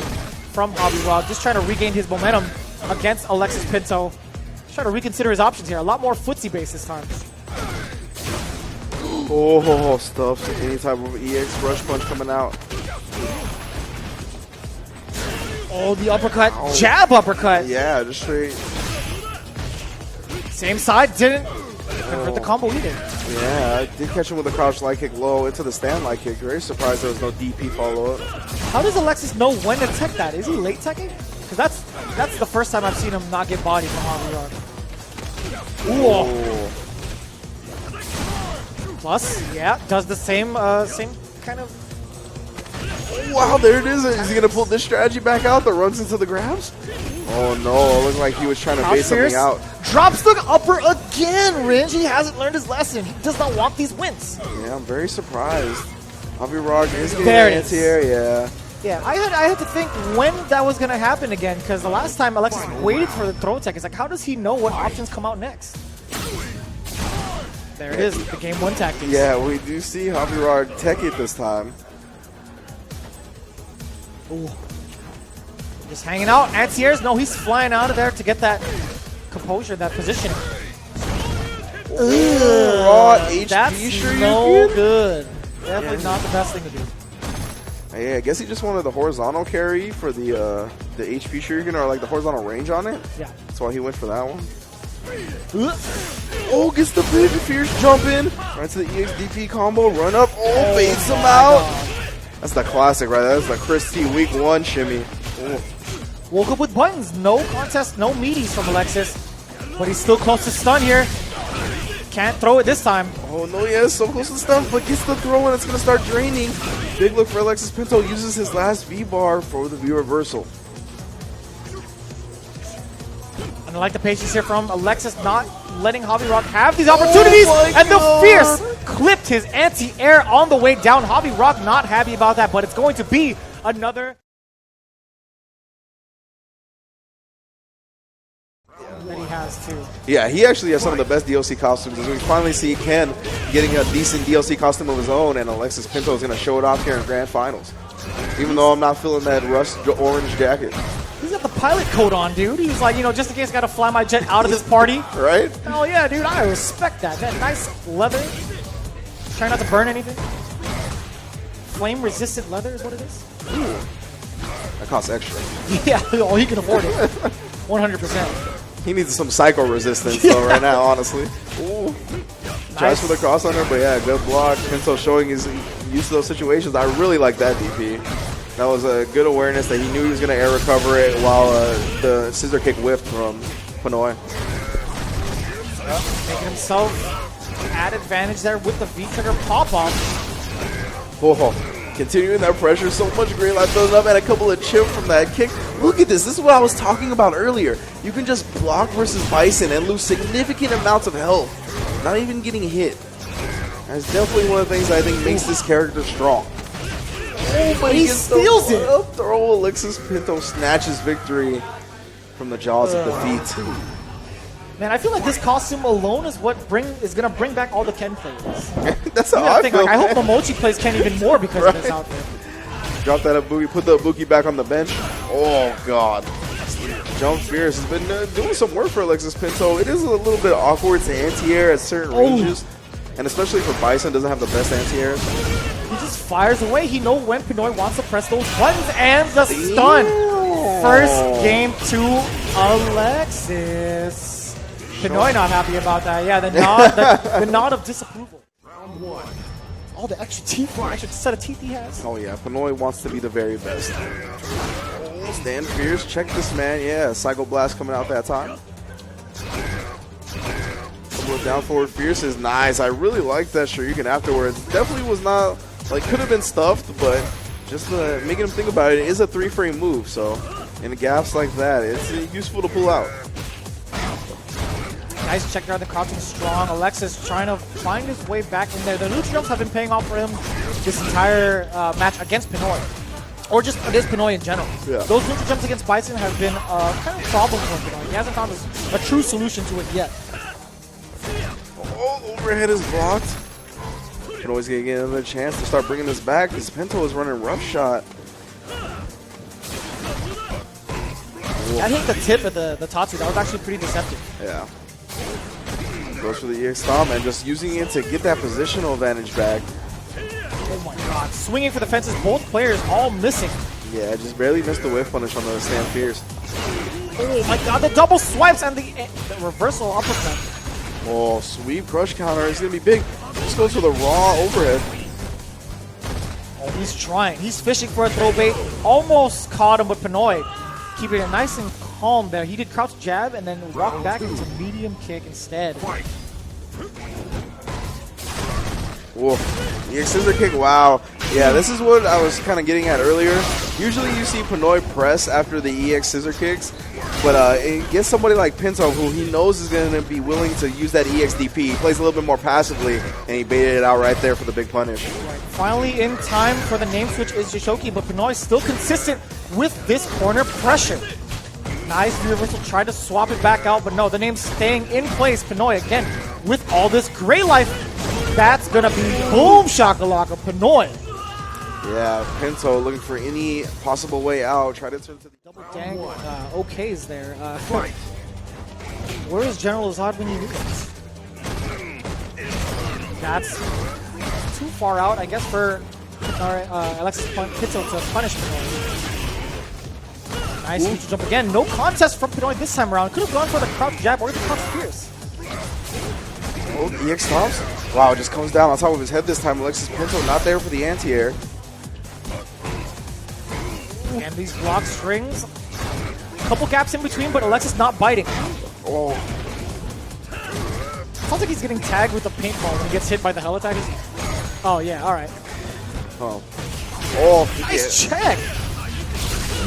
from JaviRog, just trying to regain his momentum against Alexis Pinto. Just trying to reconsider his options here. A lot more footsie base this time. Oh, stuff. Any type of EX rush punch coming out. Oh, the uppercut. Oh. Jab uppercut. Yeah, just straight. Same side, didn't convert the combo either. Yeah, I did catch him with a crouch light kick low into the stand light kick. Very surprised there was no DP follow-up. How does Alexis know when to tech that? Is he late teching? Because that's the first time I've seen him not get bodied from JaviRog. Ooh. Plus, yeah, does the same kind of. Wow, there it is. Is he going to pull this strategy back out that runs into the grabs? Oh no, it looked like he was trying to bait something out. Drops the upper again, Ringe. He hasn't learned his lesson. He does not want these wins. Yeah, I'm very surprised. JaviRog is getting there anti-air, yeah. Yeah, I had to think when that was going to happen again, because the last time Alexis waited for the throw tech, it's like, how does he know what options come out next? There it is, the game one tactics. Yeah, we do see JaviRog tech it this time. Ooh. Just hanging out. Anti-airs, no, he's flying out of there to get that composure, that positioning. Raw HP that's Shuriken? no good. Definitely not the best thing to do. Yeah, I guess he just wanted the horizontal carry for the HP Shuriken, or like the horizontal range on it. Yeah. That's why he went for that one. Oh, gets the big fierce jump in. Right to the EXDP combo, run up. Oh, baits him out. God. That's the classic, right? That's the Chris T week 1 shimmy. Ooh. Woke up with buttons. No contest, no meaties from Alexis. But he's still close to stun here. Can't throw it this time. Oh, no, yeah, so close to stun, but gets the throw and it's going to start draining. Big look for Alexis Pinto. Uses his last V-bar for the V-reversal. And I like the patience here from Alexis, not letting JaviRog have these opportunities. And the Fierce clipped his anti-air on the way down. JaviRog not happy about that, but it's going to be another. That he has too. Yeah, he actually has some of the best DLC costumes. As we finally see Ken getting a decent DLC costume of his own, and Alexis Pinto is going to show it off here in Grand Finals. Even though I'm not feeling that rust orange jacket. He's got the pilot coat on, dude. He was like, you know, just in case I got to fly my jet out of this party. Right? Oh yeah, dude, I respect that. That nice leather. Try not to burn anything. Flame-resistant leather is what it is. Ooh. That costs extra. Yeah, oh, he can afford it. 100%. He needs some psycho resistance though right now, honestly. Ooh. Tries for the cross on her, but yeah, good block. Pinto showing his use of those situations. I really like that DP. That was a good awareness that he knew he was going to air recover it while the scissor kick whipped from Pnoy. Making himself at advantage there with the V-trigger pop-off. Oh, continuing that pressure, so much great life building up and a couple of chip from that kick. Look at this. This is what I was talking about earlier. You can just block versus Bison and lose significant amounts of health, not even getting hit. That's definitely one of the things I think makes this character strong. Oh, but he steals it. Up throw. Alexis Pinto snatches victory from the jaws of defeat. Man, I feel like this costume alone is what is going to bring back all the Ken players. That's how I feel. Like, I hope Momochi plays Ken even more because of this outfit. Drop that Ibuki, put the Ibuki back on the bench. Oh, God. Jump Fierce has been doing some work for Alexis Pinto. It is a little bit awkward to anti-air at certain ranges. And especially for Bison, doesn't have the best anti-airs. He just fires away. He knows when Pnoy wants to press those buttons, and the stun. First game to Alexis. Pnoy not happy about that. Yeah, the nod of disapproval. Round 1. All the extra teeth, extra set of teeth he has. Oh yeah, Pnoy wants to be the very best. Oh, stand Fierce, check this man. Yeah, Psycho Blast coming out that time. Couple of down forward Fierce is nice. I really like that Shuriken afterwards. Definitely was not, like, could have been stuffed, but just making him think about it, it is a 3-frame move, so in gaps like that, it's useful to pull out. Nice check guard, the crouching strong. Alexis trying to find his way back in there. The neutral jumps have been paying off for him this entire match against Pnoy. Or just against Pnoy in general. Yeah. Those neutral jumps against Bison have been kind of a problem for Pnoy. He hasn't found a true solution to it yet. Oh, overhead is blocked. Pnoy's going to get another chance to start bringing this back because Pinto is running rough shot. I think the tip of the Tatsu, that was actually pretty deceptive. Yeah. Goes for the EX stomp and just using it to get that positional advantage back. Oh my god. Swinging for the fences, both players all missing. Yeah, just barely missed the whiff punish on the stand fierce. Oh my god, the double swipes and the reversal uppercut. Oh, sweep crush counter is going to be big. Just goes for the raw overhead. Oh, he's trying. He's fishing for a throw bait. Almost caught him with Pnoy. Keeping it nice and calm there. He did crouch jab and then walk back into medium kick instead. Whoa. EX scissor kick, wow. Yeah, this is what I was kind of getting at earlier. Usually you see Pnoy press after the EX scissor kicks, but it gets somebody like Pinto who he knows is going to be willing to use that EX DP. He plays a little bit more passively, and he baited it out right there for the big punish. Right. Finally in time for the name switch is Jishoki, but Pnoy still consistent with this corner pressure. Nice reversal, tried to swap it back out, but no, the name's staying in place. Pnoy again with all this gray life. That's gonna be boom shakalaka Pnoy. Yeah, Pinto looking for any possible way out. Try to turn to the Double dang okays there. Where is General Azad when you need it? That's too far out, I guess, for Alexis Pinto to punish Pnoy. Nice neutral jump again. No contest from Pnoy this time around. Could have gone for the crouch jab or the crouch fierce. Oh, the EX stomps. Wow, it just comes down on top of his head this time. Alexis Pinto not there for the anti-air. And these block strings. Couple gaps in between, but Alexis not biting. Oh. Sounds like he's getting tagged with the paintball when he gets hit by the hell attack. Oh, yeah, alright. Oh. Oh, Nice check!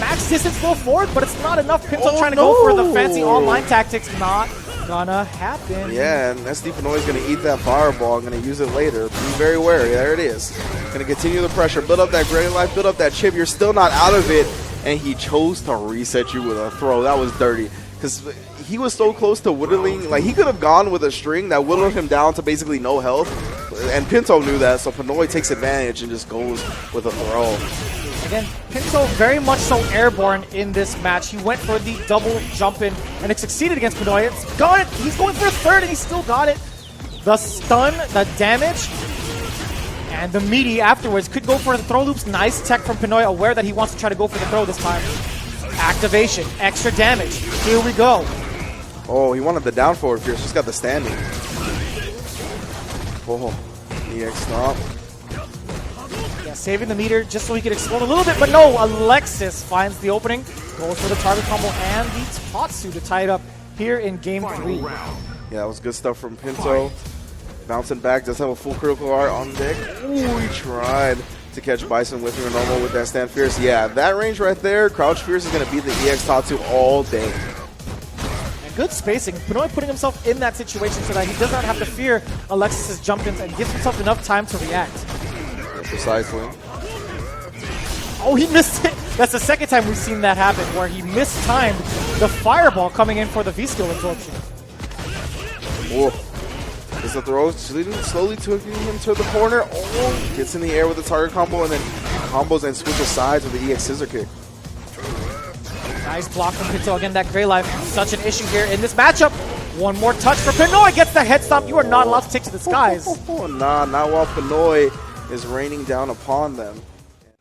Max distance go forward, but it's not enough. Pinto trying to go for the fancy online tactics. Not gonna happen. Yeah, and SD Pnoy is going to eat that fireball. Going to use it later. Be very wary. There it is. Going to continue the pressure. Build up that gray life. Build up that chip. You're still not out of it. And he chose to reset you with a throw. That was dirty. Because he was so close to whittling. Like, he could have gone with a string that whittled him down to basically no health. And Pinto knew that. So Pnoy takes advantage and just goes with a throw. Again, Pinto very much so airborne in this match. He went for the double jump in, and it succeeded against Pnoy. It's got it. He's going for a third, and he still got it. The stun, the damage, and the meaty afterwards. Could go for the throw loops. Nice tech from Pnoy, aware that he wants to try to go for the throw this time. Activation, extra damage. Here we go. Oh, he wanted the down forward fierce. Just got the standing. Oh, EX stomp. Yeah, saving the meter just so he could explode a little bit, but no, Alexis finds the opening, goes for the target combo and the Tatsu to tie it up here in game 3. Yeah, that was good stuff from Pinto. Bouncing back, does have a full critical art on deck. Ooh, he tried to catch Bison with your normal with that stand fierce. Yeah, that range right there, crouch fierce is going to beat the EX Tatsu all day. And good spacing. Pnoy putting himself in that situation so that he does not have to fear Alexis's jump-ins and gives himself enough time to react. Precisely. Oh, he missed it. That's the second time we've seen that happen, where he mistimed the fireball coming in for the V-skill absorption. Oh, is the throw slowly taking him to the corner. Oh, gets in the air with the target combo and then combos and switches sides with the EX scissor kick. Nice block from Pinto. Again, that gray life, such an issue here in this matchup. One more touch for Pnoy. Gets the head stomp. You are not allowed to take to the skies. Nah, not while Pnoy is raining down upon them.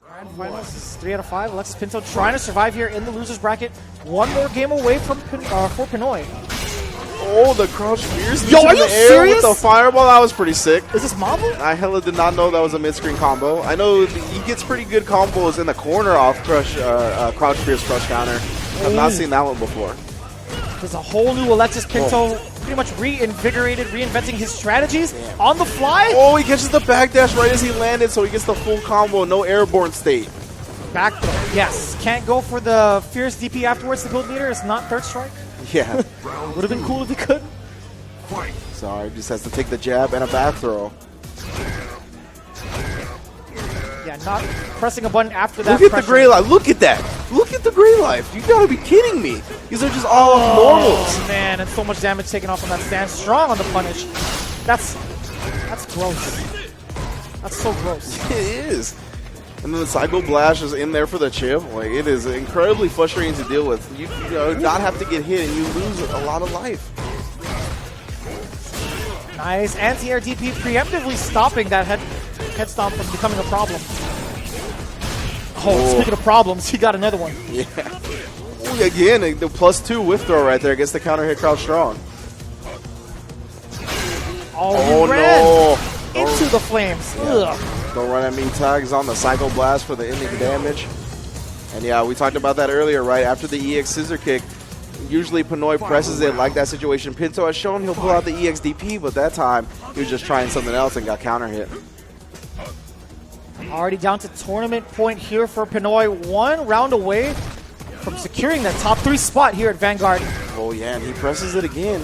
Grand finals is 3 out of 5. Alexis Pinto trying to survive here in the losers bracket. One more game away from for Pnoy. Oh, the crouch fierce. Yo, are in you the air serious? with the fireball. That was pretty sick. Is this Marvel? I hella did not know that was a mid-screen combo. I know he gets pretty good combos in the corner off crouch fierce crush counter. I've not seen that one before. There's a whole new Alexis Pinto pretty much reinventing his strategies on the fly. Oh, he catches the backdash right as he landed, so he gets the full combo, no airborne state. Back throw, yes. Can't go for the fierce DP afterwards to build meter. It's not third strike. Yeah. Would have been cool if he could. Fight. Sorry, just has to take the jab and a back throw. Yeah, not pressing a button after that. Look at the gray life. Look at that. Look at the gray life. You gotta be kidding me. These are just all normals. Oh man, and so much damage taken off on that stand. Strong on the punish. That's gross. That's so gross. It is. And then the Psycho Blast is in there for the chip. Like, it is incredibly frustrating to deal with. You know, not have to get hit and you lose a lot of life. Nice anti-air DP, preemptively stopping that head stomp from becoming a problem. Oh, speaking of problems, he got another one. Yeah. Ooh, again, the +2 whiff throw right there gets the counter hit crowd strong. Oh, he ran into the flames. Ugh. Don't run at me tags on the Psycho Blast for the ending damage. And yeah, we talked about that earlier, right? After the EX Scissor Kick, usually Pnoy presses it like that situation. Pinto has shown he'll pull out the EX DP, but that time he was just trying something else and got counter hit. Already down to tournament point here for Pnoy. 1 round away from securing that top 3 spot here at Vanguard. Oh yeah, and he presses it again.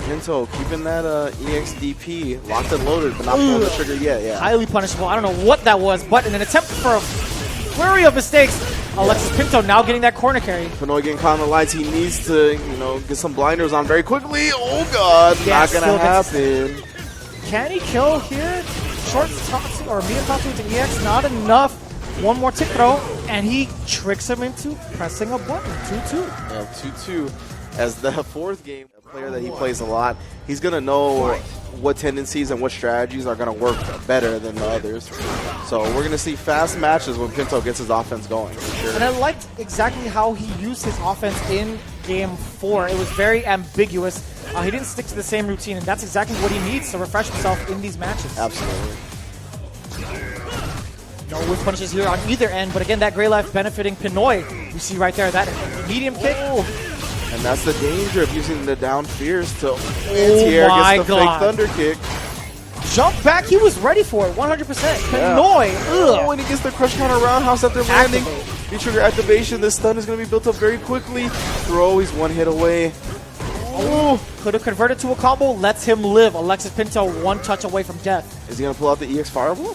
Pinto keeping that EX DP locked and loaded, but not pulling the trigger yet. Yeah. Highly punishable. I don't know what that was, but in an attempt for a flurry of mistakes, Alexis Pinto now getting that corner carry. Pnoy getting caught in the lights. He needs to, you know, get some blinders on very quickly. Oh god, Yeah, not gonna happen. Can he kill here? Short Tatsu or medium Tatsu into EX, not enough. One more tick throw, and he tricks him into pressing a button. 2-2. Yeah, 2-2. As the 4th game, a player that he plays a lot, he's going to know what tendencies and what strategies are going to work better than the others. So we're going to see fast matches when Pinto gets his offense going. For sure. And I liked exactly how he used his offense in Game 4. It was very ambiguous. He didn't stick to the same routine, and that's exactly what he needs to refresh himself in these matches. Absolutely. No whiff punishes here on either end, but again, that gray life benefiting Pnoy. You see right there, that medium kick. And that's the danger of using the down fears to anti-air gets the fake thunder kick. Jump back, he was ready for it, 100%. Yeah. Pnoy, Oh, and he gets the crush counter roundhouse after landing. V-trigger activation, this stun is going to be built up very quickly. Throw, he's 1 hit away. Oh, could have converted to a combo, lets him live. Alexis Pinto 1 touch away from death. is he going to pull out the EX Fireball?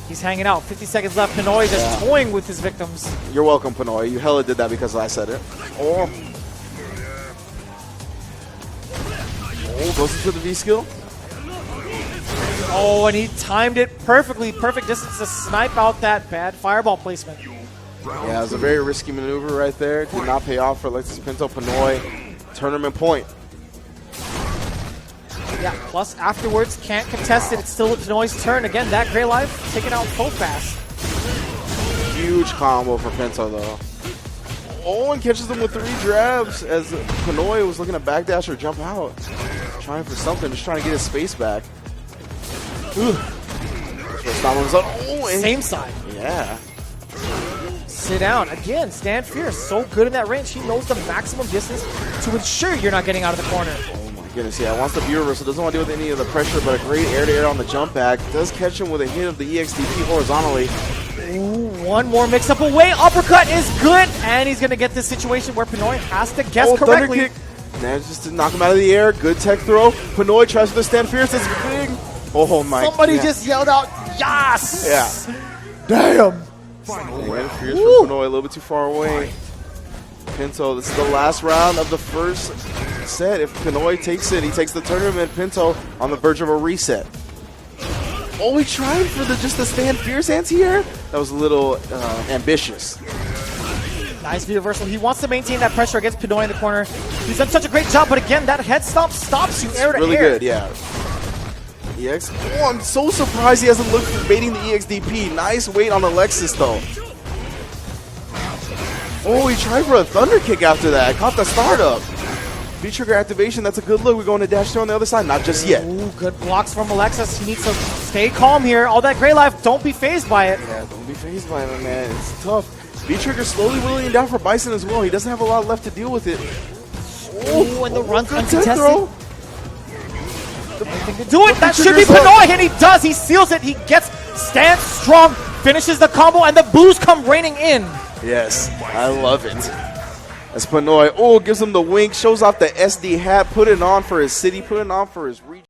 He's hanging out, 50 seconds left. Pnoy just toying with his victims. You're welcome, Pnoy. You hella did that because I said it. Oh, goes into the V-skill. Oh, and he timed it perfectly. Perfect distance to snipe out that bad fireball placement. Yeah, it was a very risky maneuver right there. Did not pay off for Alexis Pinto. Pnoy, tournament point. Yeah, plus afterwards, can't contest it. It's still Pnoy's turn. Again, that gray life taken out so fast. Huge combo for Pinto, though. Oh, and catches him with 3 grabs as Pnoy was looking to backdash or jump out. Trying for something, just trying to get his space back. Oh, and Same side. yeah. Sit down. Again, stand fierce. So good in that range. He knows the maximum distance to ensure you're not getting out of the corner. Oh my goodness, yeah. Wants the view reversal. Doesn't want to deal with any of the pressure, but a great air-to-air on the jump back. Does catch him with a hit of the EXDP horizontally. Ooh, one more mix-up away. Uppercut is good. And he's going to get this situation where Pnoy has to guess correctly. Thunder kick. Manages to knock him out of the air. Good tech throw. Pnoy tries to stand fierce. It's big. Oh my god. Somebody just yelled out, yes! Yeah. Damn. And fierce from Pnoy, a little bit too far away. Pinto, this is the last round of the first set. If Pnoy takes it, he takes the tournament. Pinto on the verge of a reset. Oh, he tried for just the stand fierce anti-air? That was a little ambitious. Nice V reversal. He wants to maintain that pressure against Pnoy in the corner. He's done such a great job, but again, that head stomp stops you air to really air. Really good, yeah. EX. Oh, I'm so surprised he hasn't looked for baiting the EXDP. Nice weight on Alexis, though. Oh, he tried for a thunder kick after that. Caught the startup. V-trigger activation. That's a good look. We're going to dash through on the other side. Not just yet. Ooh, good blocks from Alexis. He needs to stay calm here. All that gray life, don't be phased by it. Yeah, don't be phased by it, man. It's tough. V-trigger slowly whittling down for Bison as well. He doesn't have a lot left to deal with it. Ooh, and the run's good uncontested. throw. Anything to do it. That should be Pnoy, and he does. He seals it. He stands strong, finishes the combo, and the boos come raining in. Yes, I love it. As Pnoy, gives him the wink, shows off the SD hat, put it on for his city, put it on for his region.